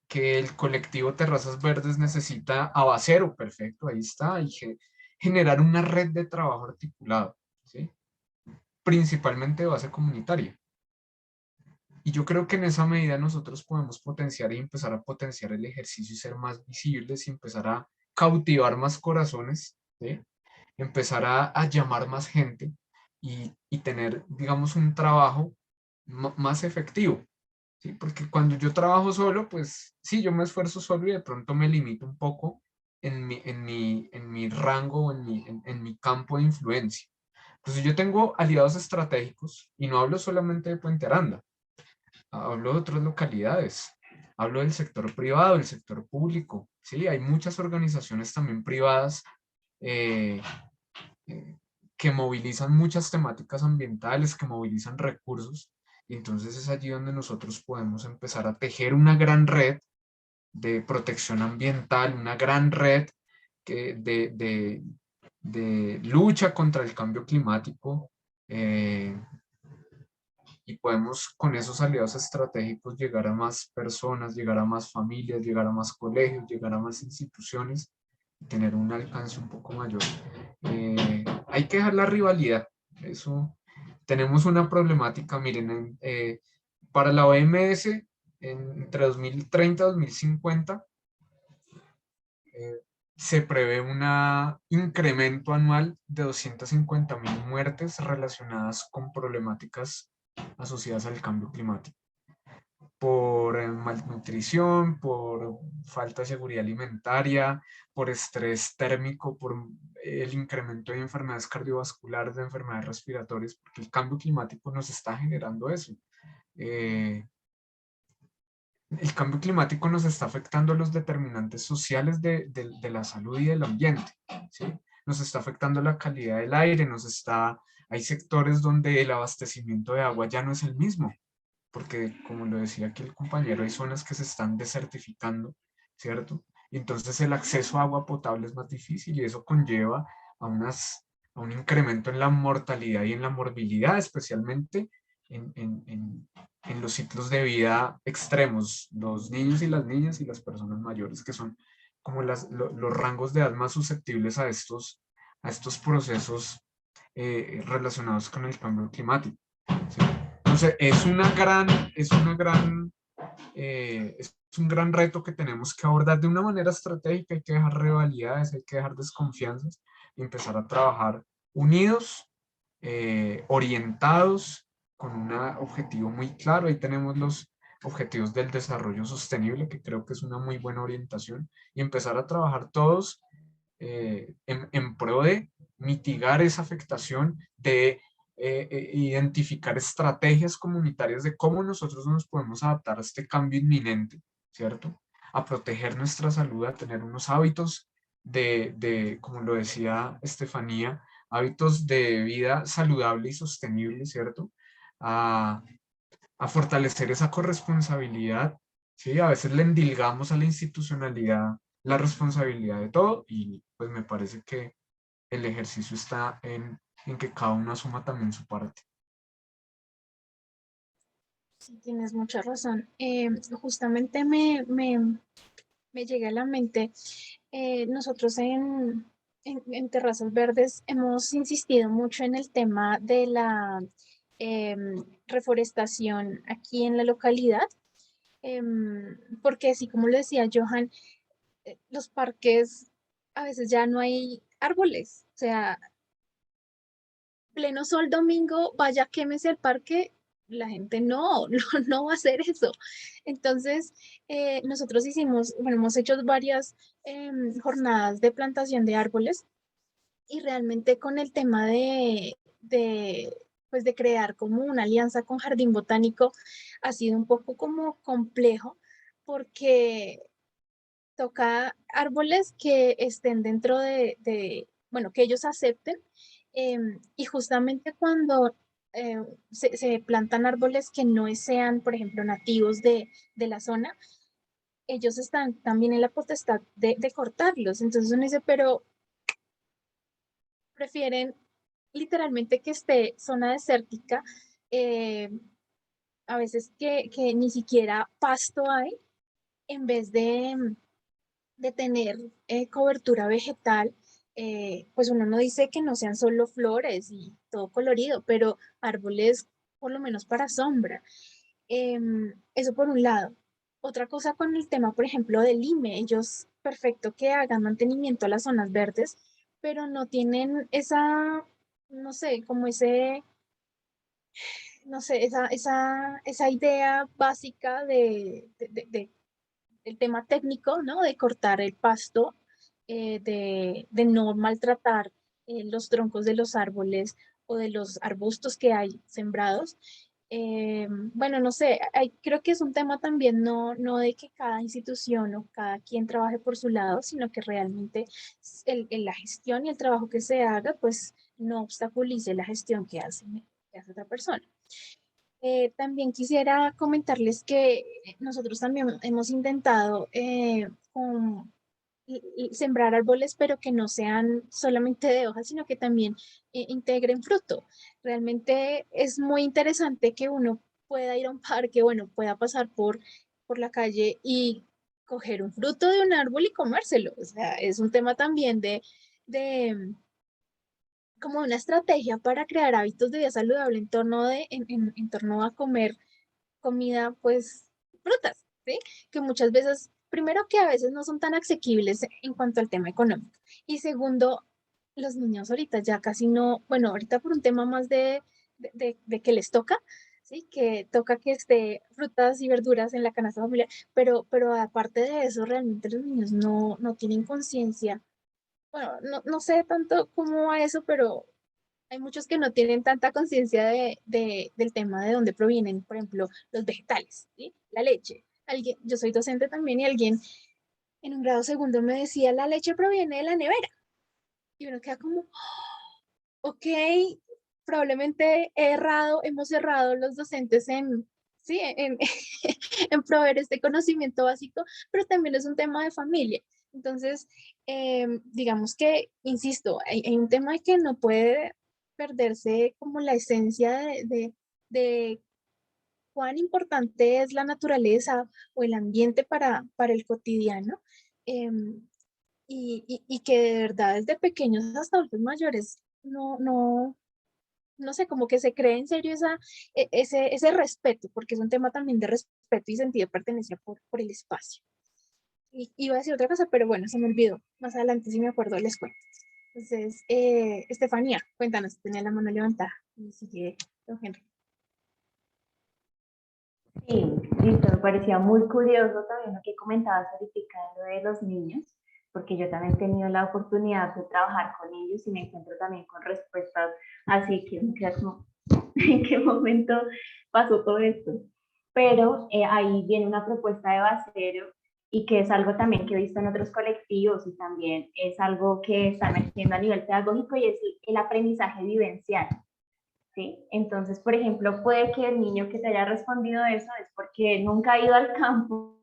Que el colectivo Terrazas Verdes necesita a Basero, perfecto, ahí está. Y generar una red de trabajo articulado, ¿sí? Principalmente de base comunitaria. Y yo creo que en esa medida nosotros podemos potenciar y empezar a potenciar el ejercicio y ser más visibles y empezar a cautivar más corazones, ¿sí? Empezar a llamar más gente y tener, digamos, un trabajo más efectivo, ¿sí? Porque cuando yo trabajo solo, pues sí, yo me esfuerzo solo y de pronto me limito un poco en mi rango o en mi campo de influencia. Entonces yo tengo aliados estratégicos y no hablo solamente de Puente Aranda. Hablo de otras localidades, hablo del sector privado, del sector público. Sí, hay muchas organizaciones también privadas eh, eh, que movilizan muchas temáticas ambientales, que movilizan recursos. Y entonces es allí donde nosotros podemos empezar a tejer una gran red de protección ambiental, una gran red de lucha contra el cambio climático. Y podemos con esos aliados estratégicos llegar a más personas, llegar a más familias, llegar a más colegios, llegar a más instituciones y tener un alcance un poco mayor. Hay que dejar la rivalidad. Eso, tenemos una problemática, miren, para la OMS, entre 2030 y 2050, se prevé un incremento anual de 250.000 muertes relacionadas con problemáticas asociadas al cambio climático, por malnutrición, por falta de seguridad alimentaria, por estrés térmico, por el incremento de enfermedades cardiovasculares, de enfermedades respiratorias, porque el cambio climático nos está generando eso. El cambio climático nos está afectando los determinantes sociales de la salud y del ambiente, ¿sí? Nos está afectando la calidad del aire, hay sectores donde el abastecimiento de agua ya no es el mismo, porque como lo decía aquí el compañero, hay zonas que se están desertificando, ¿cierto? Y entonces el acceso a agua potable es más difícil y eso conlleva a, a un incremento en la mortalidad y en la morbilidad, especialmente en los ciclos de vida extremos, los niños y las niñas y las personas mayores, que son como los rangos de edad más susceptibles a estos procesos relacionados con el cambio climático, ¿sí? Entonces, es un gran reto que tenemos que abordar de una manera estratégica. Hay que dejar rivalidades, hay que dejar desconfianzas y empezar a trabajar unidos, orientados, con un objetivo muy claro. Ahí tenemos los objetivos del desarrollo sostenible, que creo que es una muy buena orientación, y empezar a trabajar todos en pro de mitigar esa afectación, de identificar estrategias comunitarias de cómo nosotros nos podemos adaptar a este cambio inminente, ¿cierto? A proteger nuestra salud, a tener unos hábitos como lo decía Estefanía, hábitos de vida saludable y sostenible, ¿cierto? A a fortalecer esa corresponsabilidad, ¿sí? A veces le endilgamos a la institucionalidad la responsabilidad de todo y pues me parece que el ejercicio está en que cada uno asuma también su parte. Sí, tienes mucha razón. Justamente me llega a la mente, nosotros en Terrazas Verdes hemos insistido mucho en el tema de la reforestación aquí en la localidad, porque así como lo decía Johan, los parques a veces ya no hay árboles, o sea, pleno sol domingo, vaya, quémese el parque, la gente no, no va a hacer eso. Entonces, nosotros hicimos, bueno, hemos hecho varias jornadas de plantación de árboles y realmente con el tema pues de crear como una alianza con Jardín Botánico ha sido un poco como complejo porque toca árboles que estén dentro bueno, que ellos acepten. Y justamente cuando se plantan árboles que no sean, por ejemplo, nativos de la zona, ellos están también en la potestad de cortarlos. Entonces uno dice, pero prefieren literalmente que esté zona desértica, eh, a veces que ni siquiera pasto hay, en vez de tener cobertura vegetal, pues uno no dice que no sean solo flores y todo colorido, pero árboles por lo menos para sombra. Eso por un lado. Otra cosa con el tema, por ejemplo, del IME, ellos perfecto que hagan mantenimiento a las zonas verdes, pero no tienen esa, no sé, como ese, no sé, esa idea básica el tema técnico, ¿no? De cortar el pasto, de no maltratar los troncos de los árboles o de los arbustos que hay sembrados. Bueno, no sé, creo que es un tema también no de que cada institución o cada quien trabaje por su lado, sino que realmente la gestión y el trabajo que se haga, pues no obstaculice la gestión que hace otra persona. También quisiera comentarles que nosotros también hemos intentado sembrar árboles, pero que no sean solamente de hojas, sino que también integren fruto. Realmente es muy interesante que uno pueda ir a un parque, bueno, pueda pasar por la calle y coger un fruto de un árbol y comérselo. O sea, es un tema también de como una estrategia para crear hábitos de vida saludable en torno a comer comida, pues frutas, ¿sí? Que muchas veces, primero que a veces no son tan asequibles en cuanto al tema económico. Y segundo, los niños ahorita ya casi no, bueno, ahorita por un tema más de que les toca, ¿sí? Que toca que esté frutas y verduras en la canasta familiar, pero aparte de eso, realmente los niños no tienen conciencia. Bueno, no sé tanto cómo va eso, pero hay muchos que no tienen tanta conciencia del tema de dónde provienen, por ejemplo, los vegetales, ¿sí? La leche. Yo soy docente también y alguien en un grado segundo me decía, la leche proviene de la nevera. Y uno queda como, ok, probablemente hemos errado los docentes sí, en proveer este conocimiento básico, pero también es un tema de familia. Entonces, digamos que, insisto, hay un tema que no puede perderse como la esencia de cuán importante es la naturaleza o el ambiente para el cotidiano. Y que de verdad desde pequeños hasta adultos mayores no sé, como que se cree en serio ese respeto, porque es un tema también de respeto y sentido de pertenencia por el espacio. Y iba a decir otra cosa, pero bueno, se me olvidó. Más adelante, si me acuerdo, les cuento. Entonces, Estefanía, cuéntanos, tenía la mano levantada. Y sigue don Henry. Sí, listo, me parecía muy curioso también lo que comentabas ahorita de los niños, porque yo también he tenido la oportunidad de trabajar con ellos y me encuentro también con respuestas así que me queda como, ¿en qué momento pasó todo esto? Pero ahí viene una propuesta de Bacero y que es algo también que he visto en otros colectivos y también es algo que están haciendo a nivel pedagógico y es el aprendizaje vivencial. ¿sí? Entonces, por ejemplo, puede que el niño que te haya respondido eso es porque nunca ha ido al campo,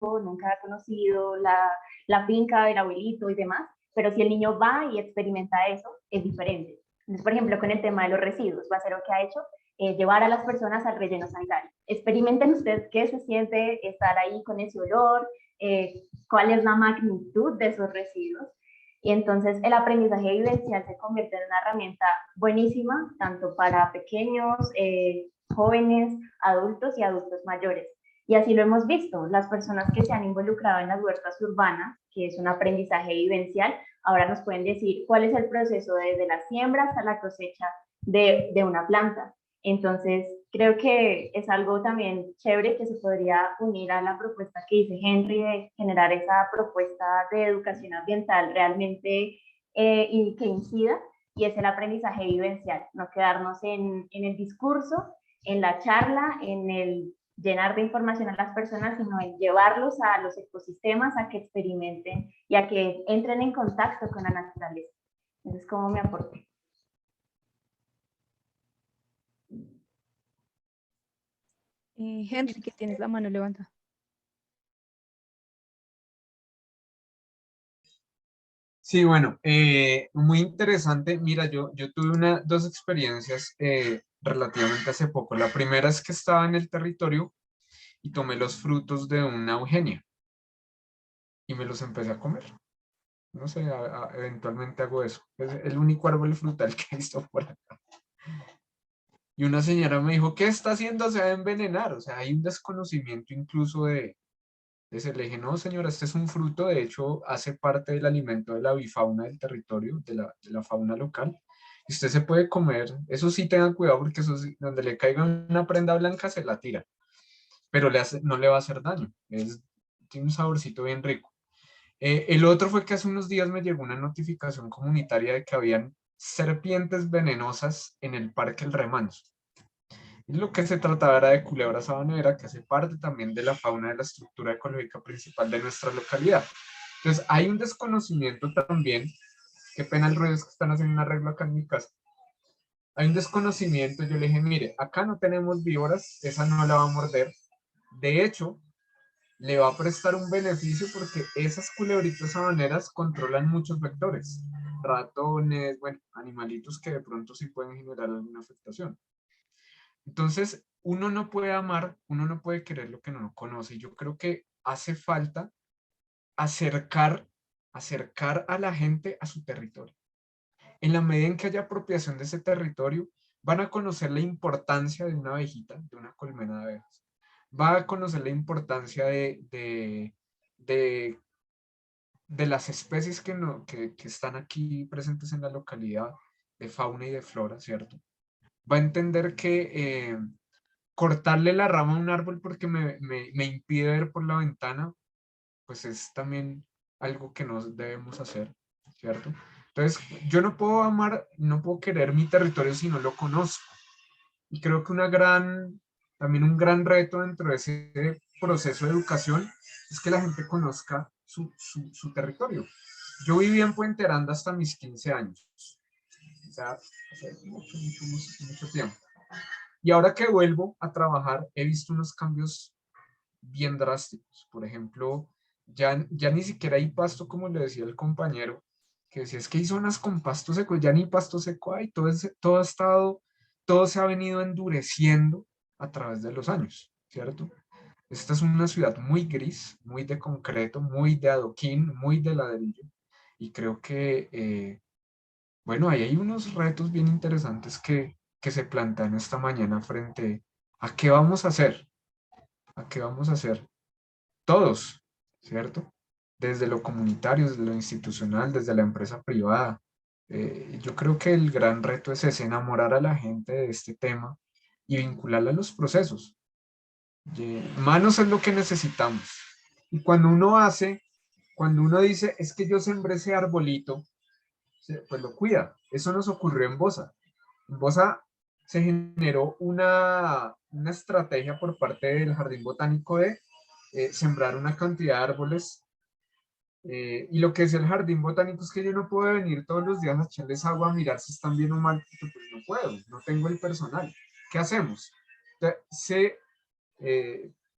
nunca ha conocido la finca del abuelito y demás, pero si el niño va y experimenta eso, es diferente. Entonces, por ejemplo, con el tema de los residuos, Bacero que ha hecho llevar a las personas al relleno sanitario. Experimenten ustedes qué se siente estar ahí con ese olor, cuál es la magnitud de esos residuos. Y entonces el aprendizaje vivencial se convierte en una herramienta buenísima, tanto para pequeños, jóvenes, adultos y adultos mayores. Y así lo hemos visto, las personas que se han involucrado en las huertas urbanas, que es un aprendizaje vivencial, ahora nos pueden decir cuál es el proceso desde la siembra hasta la cosecha de una planta. Entonces, creo que es algo también chévere que se podría unir a la propuesta que dice Henry de generar esa propuesta de educación ambiental realmente y que incida, y es el aprendizaje vivencial, no quedarnos en el discurso, en la charla, en el llenar de información a las personas, sino en llevarlos a los ecosistemas a que experimenten y a que entren en contacto con la naturaleza. Ese es como mi aporte. Henry, que tienes la mano levantada. Sí, bueno, muy interesante. Mira, yo tuve dos experiencias relativamente hace poco. La primera es que estaba en el territorio y tomé los frutos de una eugenia y me los empecé a comer. No sé, eventualmente hago eso. Es el único árbol frutal que he visto por acá. Y una señora me dijo, ¿qué está haciendo? Se va a envenenar. O sea, hay un desconocimiento incluso de ese. Le dije, no, señora, este es un fruto, de hecho, hace parte del alimento de la avifauna del territorio, de la fauna local. Y usted se puede comer, eso sí tengan cuidado porque eso sí, donde le caiga una prenda blanca se la tira, pero no le va a hacer daño. Tiene un saborcito bien rico. El otro fue que hace unos días me llegó una notificación comunitaria de que habían serpientes venenosas en el Parque El Remanso. Y lo que se trataba era de culebra sabanera, que hace parte también de la fauna de la estructura ecológica principal de nuestra localidad. Entonces, hay un desconocimiento también, qué pena el ruido, es que están haciendo un arreglo acá en mi casa. Hay un desconocimiento, yo le dije, mire, acá no tenemos víboras, esa no la va a morder. De hecho, le va a prestar un beneficio porque esas culebritas sabaneras controlan muchos vectores, ratones, bueno, animalitos que de pronto sí pueden generar alguna afectación. Entonces, uno no puede amar, uno no puede querer lo que no conoce. Yo creo que hace falta acercar, acercar a la gente a su territorio. En la medida en que haya apropiación de ese territorio, van a conocer la importancia de una abejita, de una colmena de abejas. Va a conocer la importancia de, de las especies que están aquí presentes en la localidad, de fauna y de flora, ¿cierto? Va a entender que cortarle la rama a un árbol porque me impide ver por la ventana, pues es también algo que no debemos hacer, ¿cierto? Entonces, yo no puedo amar, no puedo querer mi territorio si no lo conozco. Y creo que también un gran reto dentro de ese proceso de educación es que la gente conozca su territorio. Yo viví en Puente Aranda hasta mis 15 años, o sea, hace mucho tiempo. Y ahora que vuelvo a trabajar, he visto unos cambios bien drásticos. Por ejemplo, ya ni siquiera hay pasto, como le decía el compañero, que decía, es que hay zonas con pasto seco, ya ni pasto seco hay, todo se ha venido endureciendo a través de los años, ¿cierto? Esta es una ciudad muy gris, muy de concreto, muy de adoquín, muy de ladrillo, y creo que, bueno, ahí hay unos retos bien interesantes que se plantean esta mañana frente a qué vamos a hacer, a qué vamos a hacer todos, ¿cierto? Desde lo comunitario, desde lo institucional, desde la empresa privada. Yo creo que el gran reto es ese, enamorar a la gente de este tema y vincularla a los procesos. Manos es lo que necesitamos. Y cuando uno dice, es que yo sembré ese arbolito, pues lo cuida. Eso nos ocurrió en Bosa. En Bosa se generó una estrategia por parte del Jardín Botánico de sembrar una cantidad de árboles Y lo que es el jardín botánico es que yo no puedo venir todos los días a echarles agua a mirar si están bien o mal, porque pues no puedo, no tengo el personal. ¿Qué hacemos? Entonces,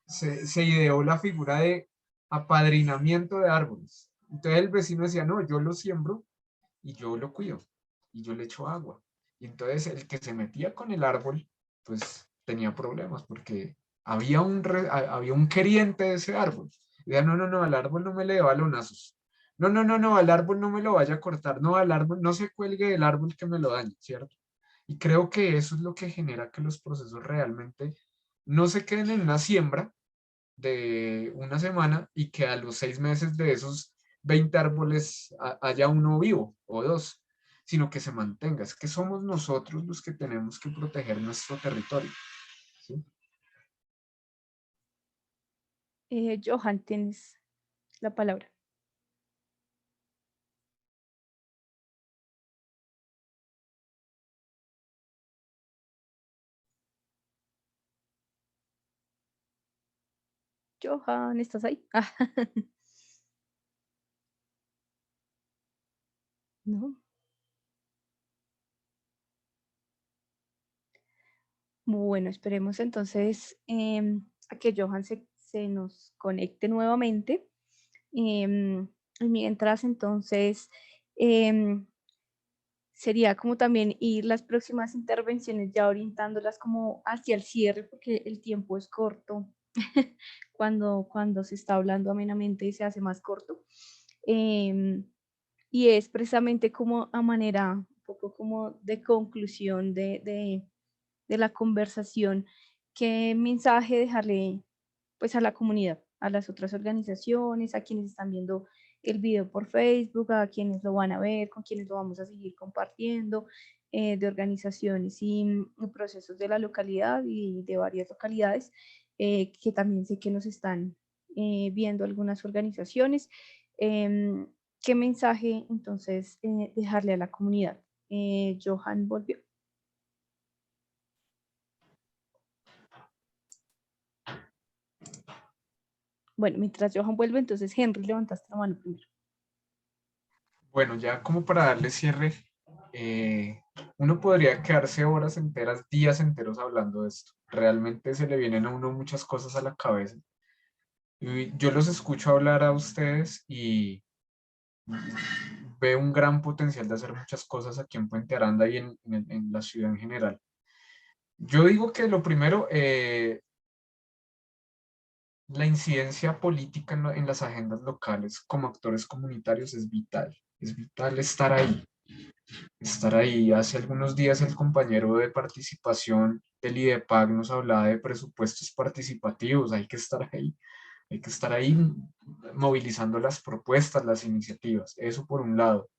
se ideó la figura de apadrinamiento de árboles. Entonces el vecino decía, no, yo lo siembro y yo lo cuido y yo le echo agua. Y entonces el que se metía con el árbol, pues tenía problemas porque había un queriente de ese árbol. Y decía, no, no, no, al árbol no me le dé balonazos. No, no, no, no, al árbol no me lo vaya a cortar. No, al árbol no se cuelgue del árbol que me lo dañe, ¿cierto? Y creo que eso es lo que genera que los procesos realmente no se queden en una siembra de una semana y que a los 6 meses de esos 20 árboles haya uno vivo o dos, sino que se mantenga. Es que somos nosotros los que tenemos que proteger nuestro territorio. ¿Sí? Johan, tienes la palabra. Johan, ¿estás ahí? No. Bueno, esperemos entonces a que Johan se nos conecte nuevamente. Y mientras entonces sería como también ir las próximas intervenciones ya orientándolas como hacia el cierre, porque el tiempo es corto cuando se está hablando amenamente y se hace más corto. Y es precisamente como a manera un poco como de conclusión de la conversación, qué mensaje dejarle pues a la comunidad, a las otras organizaciones, a quienes están viendo el video por Facebook, a quienes lo van a ver, con quienes lo vamos a seguir compartiendo, de organizaciones y procesos de la localidad y de varias localidades, que también sé que nos están viendo algunas organizaciones. ¿Qué mensaje entonces dejarle a la comunidad? Johan volvió. Bueno, mientras Johan vuelve, entonces Henry, levantaste la mano primero. Bueno, ya como para darle cierre, uno podría quedarse horas enteras, días enteros hablando de esto. Realmente se le vienen a uno muchas cosas a la cabeza. Y yo los escucho hablar a ustedes y veo un gran potencial de hacer muchas cosas aquí en Puente Aranda y en la ciudad en general. Yo digo que lo primero, la incidencia política en las agendas locales como actores comunitarios es vital. Es vital estar ahí. Estar ahí. Hace algunos días el compañero de participación del IDEPAC nos hablaba de presupuestos participativos. Hay que estar ahí. Hay que estar ahí movilizando las propuestas, las iniciativas. Eso por un lado.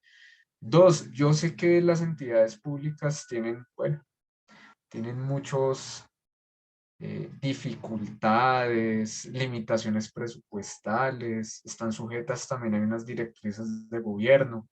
Dos, yo sé que las entidades públicas tienen, bueno, tienen muchos dificultades, limitaciones presupuestales, están sujetas también a unas directrices de gobierno,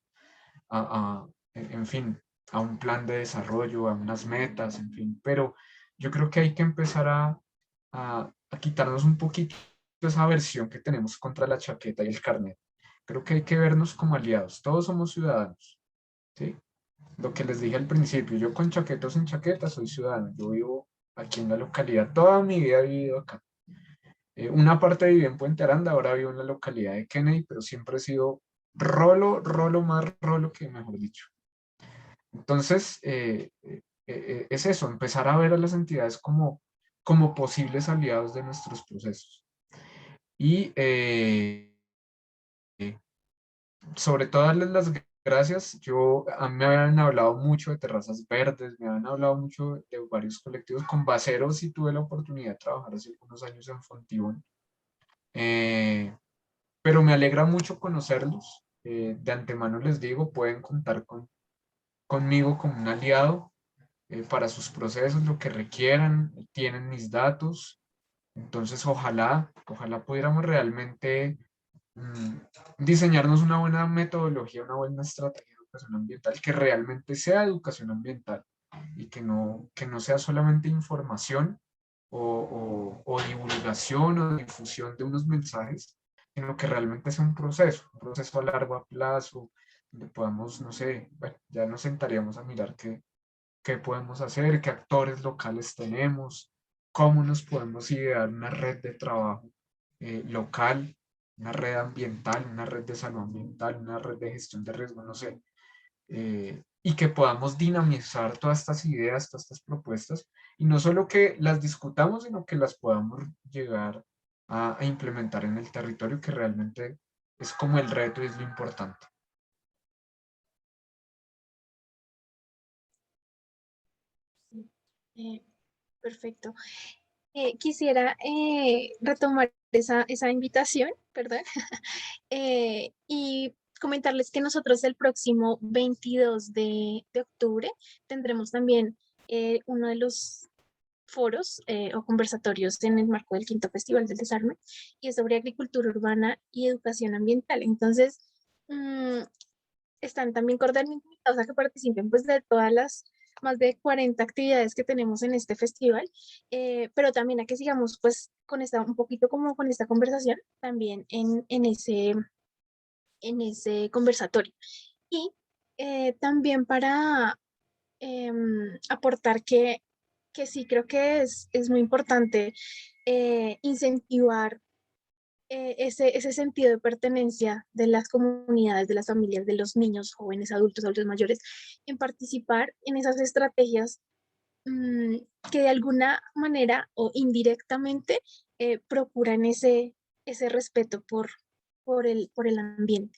en fin, a un plan de desarrollo, a unas metas, en fin, pero yo creo que hay que empezar a quitarnos un poquito esa aversión que tenemos contra la chaqueta y el carnet. Creo que hay que vernos como aliados, todos somos ciudadanos, ¿sí? Lo que les dije al principio, yo con chaqueta o sin chaqueta soy ciudadano, yo vivo aquí en la localidad, toda mi vida he vivido acá. Una parte viví en Puente Aranda, ahora vivo en la localidad de Kennedy, pero siempre he sido rolo, rolo, más rolo que mejor dicho. Entonces, es eso, empezar a ver a las entidades como posibles aliados de nuestros procesos. Y sobre todo darles las gracias. A mí me habían hablado mucho de terrazas verdes, me habían hablado mucho de varios colectivos. Con Baceros sí tuve la oportunidad de trabajar hace algunos años en Fontibón. Pero me alegra mucho conocerlos. De antemano les digo, pueden contar conmigo como un aliado para sus procesos, lo que requieran, tienen mis datos. Entonces, ojalá pudiéramos realmente diseñarnos una buena metodología, una buena estrategia de educación ambiental que realmente sea educación ambiental y que no sea solamente información o divulgación o difusión de unos mensajes, sino que realmente es un proceso a largo plazo, donde podamos, no sé, bueno, ya nos sentaríamos a mirar qué podemos hacer, qué actores locales tenemos, cómo nos podemos idear una red de trabajo local, una red ambiental, una red de salud ambiental, una red de gestión de riesgo, no sé, y que podamos dinamizar todas estas ideas, todas estas propuestas, y no solo que las discutamos, sino que las podamos llegar a implementar en el territorio, que realmente es como el reto y es lo importante. Eh, Perfecto. Quisiera retomar esa invitación, perdón, y comentarles que nosotros el próximo 22 de octubre tendremos también uno de los foros o conversatorios en el marco del quinto Festival del Desarme, y es sobre agricultura urbana y educación ambiental. Entonces, mm, están también cordialmente invitados a que participen pues de todas las más de 40 actividades que tenemos en este festival, pero también a que sigamos pues con esta, un poquito como con esta conversación también en ese conversatorio. Y también para aportar que sí creo que es muy importante incentivar ese sentido de pertenencia de las comunidades, de las familias, de los niños, jóvenes, adultos, adultos mayores, en participar en esas estrategias que de alguna manera o indirectamente procuran ese respeto por el ambiente.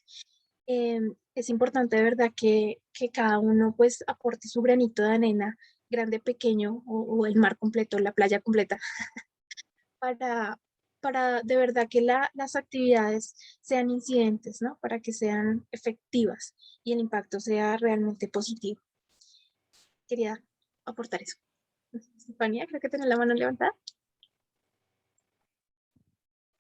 Es importante de verdad que cada uno pues aporte su granito de arena, grande, pequeño o el mar completo, la playa completa, para, para de verdad que las actividades sean incidentes, ¿no? Para que sean efectivas y el impacto sea realmente positivo. Quería aportar eso. Estefanía, creo que tiene la mano levantada.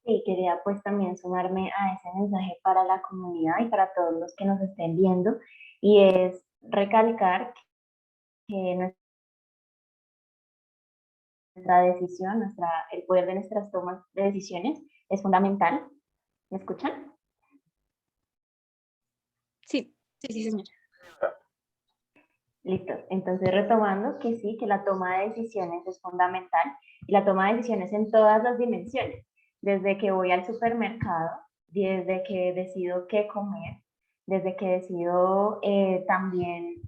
Sí, quería pues también sumarme a ese mensaje para la comunidad y para todos los que nos estén viendo, y es recalcar que nuestra decisión, el poder de nuestras tomas de decisiones es fundamental. ¿Me escuchan? Sí, sí, sí, señora. Listo. Entonces, retomando que sí, que la toma de decisiones es fundamental, y la toma de decisiones en todas las dimensiones, desde que voy al supermercado, desde que decido qué comer, desde que decido también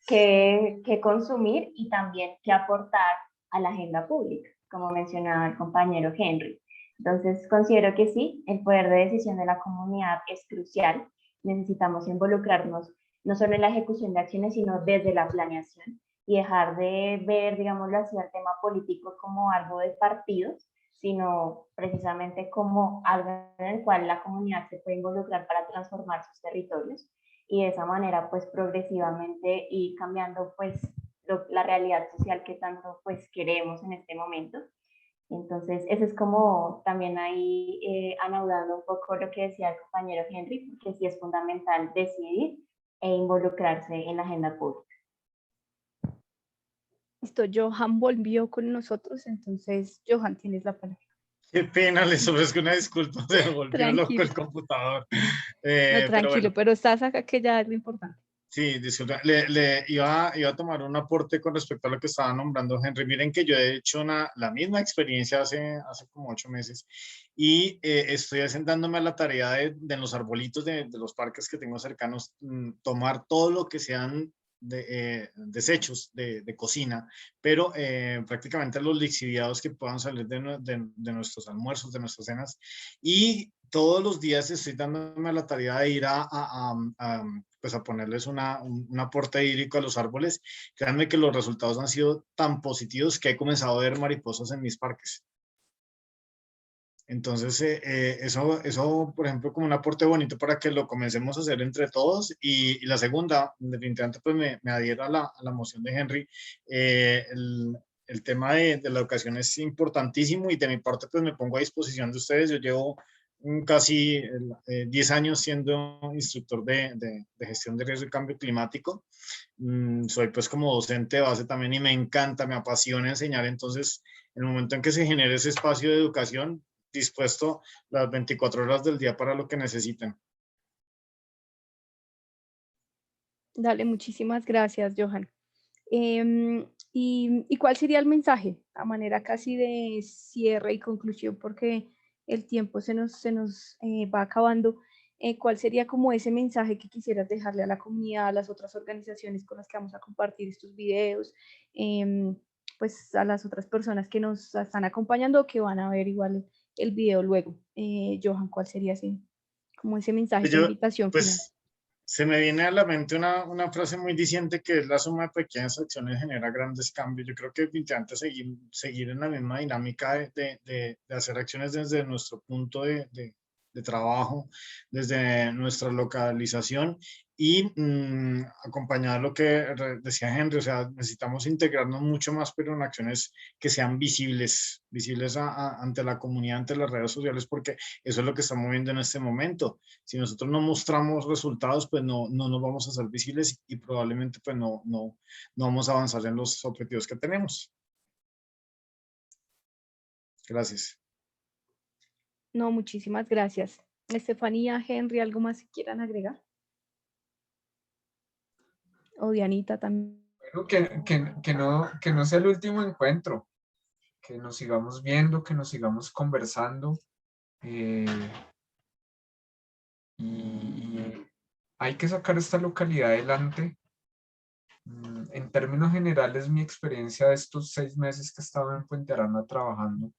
qué consumir y también qué aportar a la agenda pública, como mencionaba el compañero Henry. Entonces, considero que sí, el poder de decisión de la comunidad es crucial. Necesitamos involucrarnos no solo en la ejecución de acciones, sino desde la planeación, y dejar de ver, digámoslo así, el tema político como algo de partidos, sino precisamente como algo en el cual la comunidad se puede involucrar para transformar sus territorios, y de esa manera pues progresivamente ir cambiando pues la realidad social que tanto pues queremos en este momento. Entonces, eso es como también ahí anaudando un poco lo que decía el compañero Henry, porque sí es fundamental decidir e involucrarse en la agenda pública. Listo, Johan volvió con nosotros, entonces, Johan, tienes la palabra. Qué pena, les ofrezco una disculpa, se volvió loco el computador. No, Pero tranquilo, bueno, pero estás acá, que ya es lo importante. sí, disculpa, iba a tomar un aporte con respecto a lo que estaba nombrando Henry. Miren que yo he hecho la misma experiencia hace como 8 meses, y estoy dándome a la tarea de los arbolitos de los parques que tengo cercanos, tomar todo lo que sean desechos de cocina, pero prácticamente los lixiviados que puedan salir de nuestros almuerzos, de nuestras cenas, y todos los días estoy dándome la tarea de ir pues a ponerles un aporte hídrico a los árboles. Créanme que los resultados han sido tan positivos que he comenzado a ver mariposas en mis parques. Entonces, eso, por ejemplo, como un aporte bonito para que lo comencemos a hacer entre todos. Y la segunda, definitivamente, pues me adhiero a la moción de Henry. El tema de la educación es importantísimo, y de mi parte, pues me pongo a disposición de ustedes. Yo llevo casi 10 años siendo instructor de gestión de riesgo y cambio climático. Soy pues como docente de base también, y me encanta, me apasiona enseñar. Entonces, en el momento en que se genere ese espacio de educación, dispuesto las 24 horas del día para lo que necesiten. Dale, muchísimas gracias, Johan. ¿Y cuál sería el mensaje? A manera casi de cierre y conclusión, porque el tiempo se nos va acabando. ¿Cuál sería como ese mensaje que quisieras dejarle a la comunidad, a las otras organizaciones con las que vamos a compartir estos videos, pues a las otras personas que nos están acompañando o que van a ver igual el video luego? Johan, ¿cuál sería como ese mensaje, esa invitación final? Pues se me viene a la mente una frase muy diciente que es: la suma de pequeñas acciones genera grandes cambios. Yo creo que es importante seguir en la misma dinámica de hacer acciones desde nuestro punto de trabajo, desde nuestra localización y acompañar lo que decía Henry, o sea, necesitamos integrarnos mucho más, pero en acciones que sean visibles ante la comunidad, ante las redes sociales, porque eso es lo que está moviendo en este momento. Si nosotros no mostramos resultados, pues no nos vamos a hacer visibles y probablemente pues no vamos a avanzar en los objetivos que tenemos. Gracias. No, muchísimas gracias. Estefanía, Henry, ¿algo más que quieran agregar? O Dianita también. Bueno, que no sea el último encuentro, que nos sigamos viendo, que nos sigamos conversando. Y hay que sacar esta localidad adelante. En términos generales, mi experiencia de estos 6 meses que estaba en Puente Arana trabajando,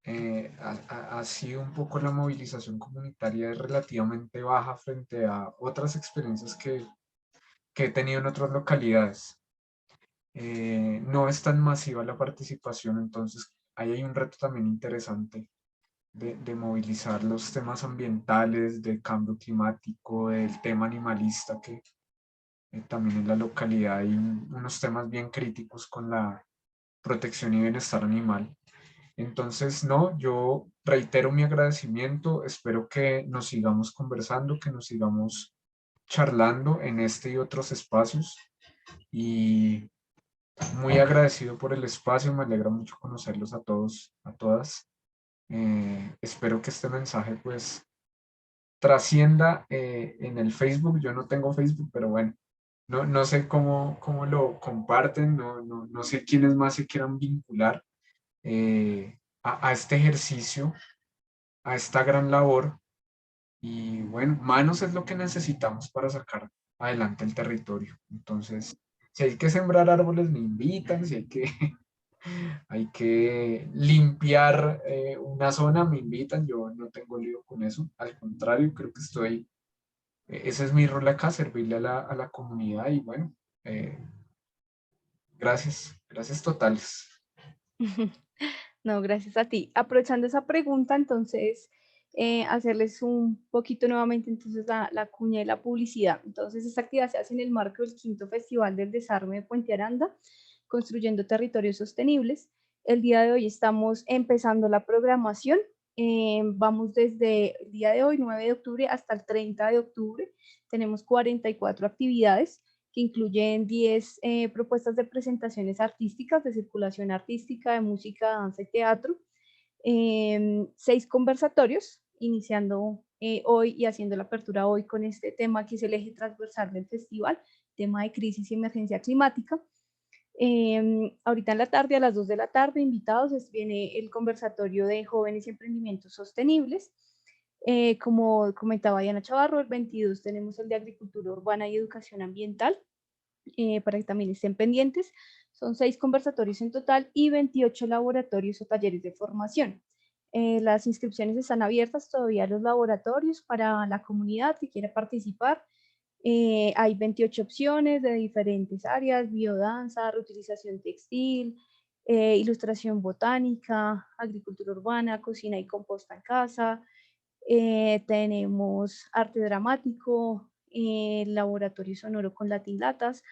ha sido un poco la movilización comunitaria es relativamente baja frente a otras experiencias que he tenido en otras localidades. No es tan masiva la participación, entonces ahí hay un reto también interesante de movilizar los temas ambientales, del cambio climático, del tema animalista, que también en la localidad hay unos temas bien críticos con la protección y bienestar animal. Entonces, no, yo reitero mi agradecimiento, espero que nos sigamos conversando, que nos sigamos charlando en este y otros espacios, y muy agradecido por el espacio, me alegra mucho conocerlos a todos, a todas. Espero que este mensaje pues trascienda en el Facebook. Yo no tengo Facebook, pero bueno, no sé cómo lo comparten, no sé quiénes más se quieran vincular a este ejercicio, a esta gran labor. Y bueno, manos es lo que necesitamos para sacar adelante el territorio. Entonces, si hay que sembrar árboles, me invitan, si hay que limpiar una zona, me invitan, yo no tengo lío con eso, al contrario, creo que ese es mi rol acá, servirle a la comunidad y bueno, gracias totales. No, gracias a ti. Aprovechando esa pregunta, entonces, hacerles un poquito nuevamente entonces la cuña y la publicidad. Entonces, esta actividad se hace en el marco del 5º Festival del Desarme de Puente Aranda, Construyendo Territorios Sostenibles. El día de hoy estamos empezando la programación. Vamos desde el día de hoy, 9 de octubre, hasta el 30 de octubre. Tenemos 44 actividades que incluyen 10 propuestas de presentaciones artísticas, de circulación artística, de música, danza y teatro, 6 conversatorios, iniciando hoy y haciendo la apertura hoy con este tema que es el eje transversal del festival, tema de crisis y emergencia climática. Ahorita en la tarde, a las 2 de la tarde, invitados, viene el conversatorio de jóvenes y emprendimientos sostenibles. Como comentaba Diana Chavarro, el 22 tenemos el de agricultura urbana y educación ambiental, para que también estén pendientes. Son 6 conversatorios en total y 28 laboratorios o talleres de formación. Las inscripciones están abiertas todavía a los laboratorios para la comunidad que quiera participar. Hay 28 opciones de diferentes áreas: biodanza, reutilización textil, ilustración botánica, agricultura urbana, cocina y composta en casa. Tenemos arte dramático, laboratorio sonoro con Latin Latas.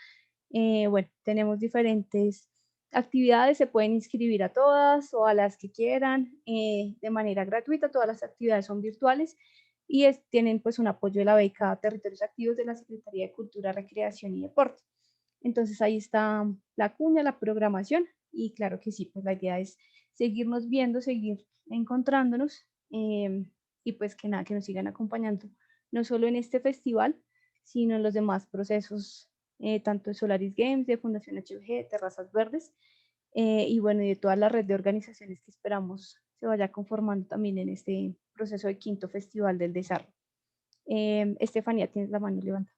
Bueno, tenemos diferentes actividades, se pueden inscribir a todas o a las que quieran de manera gratuita. Todas las actividades son virtuales y tienen pues un apoyo de la beca Territorios Activos de la Secretaría de Cultura, Recreación y Deporte. Entonces ahí está la cuña, la programación, y claro que sí, pues la idea es seguirnos viendo, seguir encontrándonos, y pues que nada, que nos sigan acompañando, no solo en este festival, sino en los demás procesos, tanto de Solaris Games, de Fundación HBG, Terrazas Verdes, y bueno, y de toda la red de organizaciones que esperamos se vaya conformando también en este proceso de quinto Festival del Desarrollo. Estefanía, tienes la mano levantada.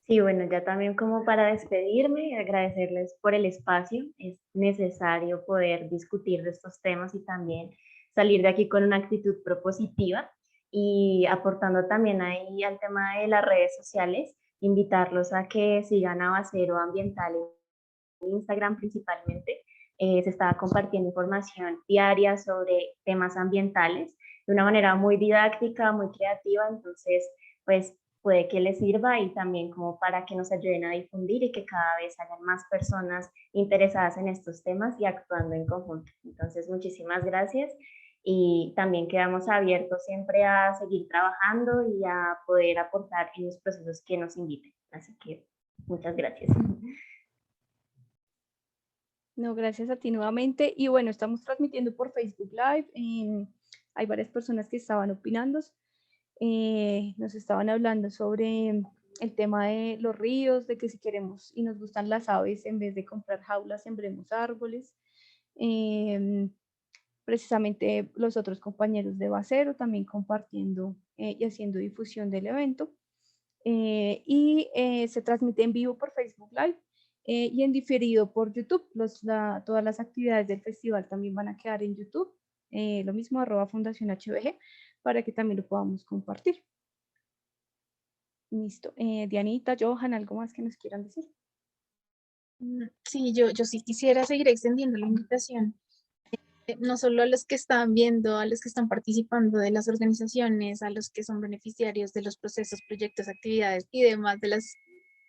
Sí, bueno, ya también como para despedirme, agradecerles por el espacio. Es necesario poder discutir de estos temas y también salir de aquí con una actitud propositiva y aportando también ahí al tema de las redes sociales, invitarlos a que sigan a Basero Ambiental en Instagram principalmente. Se está compartiendo información diaria sobre temas ambientales de una manera muy didáctica, muy creativa, entonces pues puede que les sirva y también como para que nos ayuden a difundir y que cada vez hayan más personas interesadas en estos temas y actuando en conjunto. Entonces, muchísimas gracias y también quedamos abiertos siempre a seguir trabajando y a poder aportar en los procesos que nos inviten. Así que muchas gracias. No, gracias a ti nuevamente. Y bueno, estamos transmitiendo por Facebook Live. Hay varias personas que estaban opinando. Nos estaban hablando sobre el tema de los ríos, de que si queremos y nos gustan las aves, en vez de comprar jaulas, sembremos árboles. Precisamente los otros compañeros de Basero también compartiendo y haciendo difusión del evento. Se transmite en vivo por Facebook Live y en diferido por YouTube. Todas las actividades del festival también van a quedar en YouTube. Lo mismo, @Fundación HBG, para que también lo podamos compartir. Listo. Dianita, Johan, ¿algo más que nos quieran decir? Sí, yo sí quisiera seguir extendiendo la invitación, no solo a los que están viendo, a los que están participando de las organizaciones, a los que son beneficiarios de los procesos, proyectos, actividades y demás de las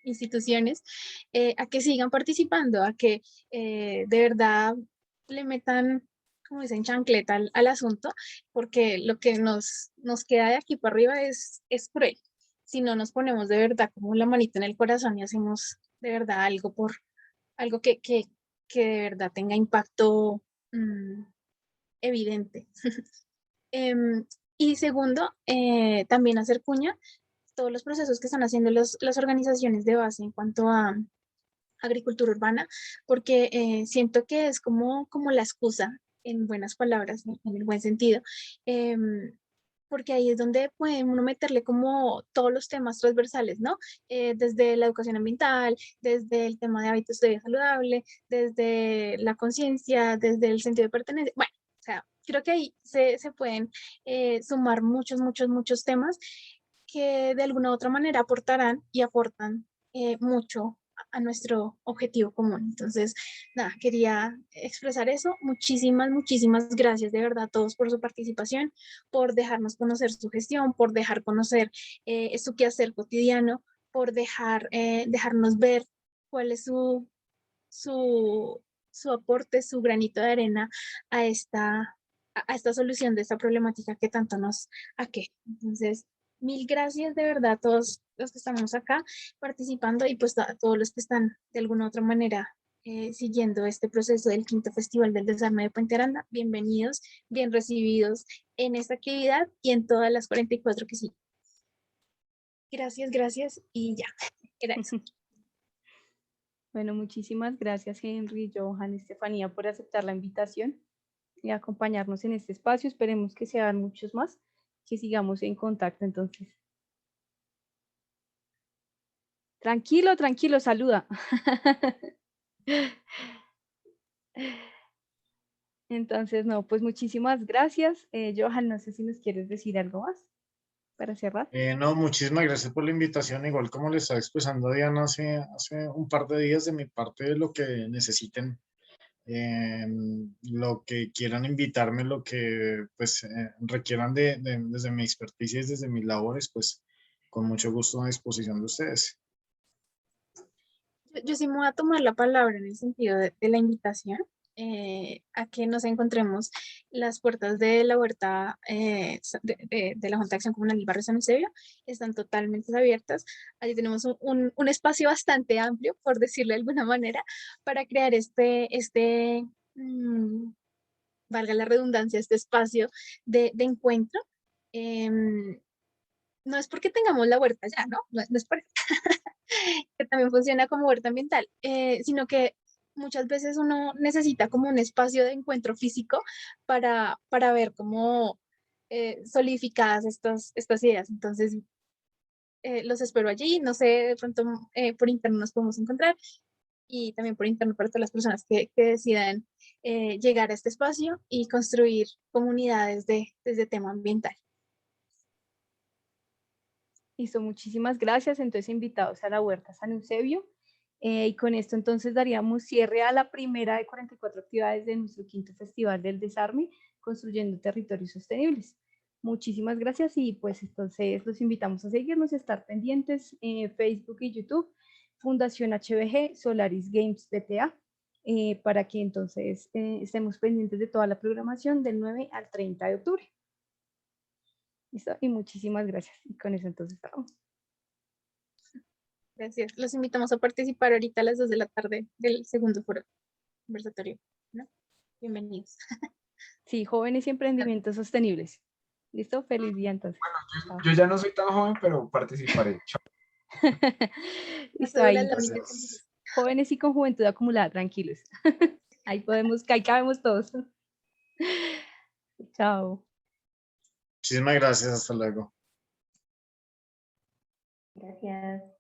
instituciones, a que sigan participando, a que de verdad le metan, como dicen, chancleta al asunto, porque lo que nos queda de aquí para arriba es cruel. Si no nos ponemos de verdad como la manita en el corazón y hacemos de verdad algo por algo que de verdad tenga impacto evidente. Y segundo, también hacer cuña todos los procesos que están haciendo las organizaciones de base en cuanto a agricultura urbana, porque siento que es como la excusa, en buenas palabras, en el buen sentido, porque ahí es donde puede uno meterle como todos los temas transversales, ¿no? Desde la educación ambiental, desde el tema de hábitos de vida saludable, desde la conciencia, desde el sentido de pertenencia. Bueno, o sea, creo que ahí se pueden sumar muchos temas que de alguna u otra manera aportarán y aportan mucho a nuestro objetivo común. Entonces, nada, quería expresar eso. Muchísimas gracias de verdad a todos por su participación, por dejarnos conocer su gestión, por dejar conocer su quehacer cotidiano, por dejarnos ver cuál es su aporte, su granito de arena a esta solución de esta problemática que tanto nos aqueja. Entonces, mil gracias de verdad a todos los que estamos acá participando y pues a todos los que están de alguna u otra manera siguiendo este proceso del quinto Festival del Desarme de Puente Aranda. Bienvenidos, bien recibidos en esta actividad y en todas las 44 que sí. Gracias y ya. Gracias. Bueno, muchísimas gracias, Henry, Johan, Estefanía, por aceptar la invitación y acompañarnos en este espacio. Esperemos que sean muchos más, que sigamos en contacto entonces. Tranquilo, saluda. Entonces, no, pues muchísimas gracias. Johan, no sé si nos quieres decir algo más para cerrar. No, muchísimas gracias por la invitación. Igual como le estaba expresando Diana hace un par de días, de mi parte, de lo que necesiten, lo que quieran invitarme, lo que pues requieran desde mi experticia y desde mis labores, pues con mucho gusto a disposición de ustedes. Yo sí me voy a tomar la palabra en el sentido de la invitación a que nos encontremos las puertas de la huerta de la Junta de Acción Comunal del Barrio San Eusebio. Están totalmente abiertas. Allí tenemos un espacio bastante amplio, por decirlo de alguna manera, para crear valga la redundancia, este espacio de encuentro. No es porque tengamos la huerta ya, ¿no? No es por eso, que también funciona como huerta ambiental, sino que muchas veces uno necesita como un espacio de encuentro físico para ver cómo solidificadas estas ideas. Entonces, los espero allí, no sé, de pronto por interno nos podemos encontrar y también por interno para todas las personas que decidan llegar a este espacio y construir comunidades desde tema ambiental. Listo, muchísimas gracias. Entonces, invitados a la Huerta San Eusebio. Y con esto entonces daríamos cierre a la primera de 44 actividades de nuestro quinto Festival del Desarme, Construyendo Territorios Sostenibles. Muchísimas gracias y pues entonces los invitamos a seguirnos y estar pendientes en Facebook y YouTube, Fundación HBG, Solaris Games BTA, para que entonces estemos pendientes de toda la programación del 9 al 30 de octubre. ¿Listo? Y muchísimas gracias. Y con eso entonces cerramos. Gracias. Los invitamos a participar ahorita a las 2 de la tarde del segundo foro conversatorio, ¿no? Bienvenidos. Sí, jóvenes y emprendimientos sostenibles. ¿Listo? Feliz día entonces. Yo ya no soy tan joven, pero participaré. Chao. Listo, ahí. Gracias. Jóvenes y con juventud acumulada, tranquilos. Ahí cabemos todos. Chao. Muchísimas gracias, hasta luego. Gracias.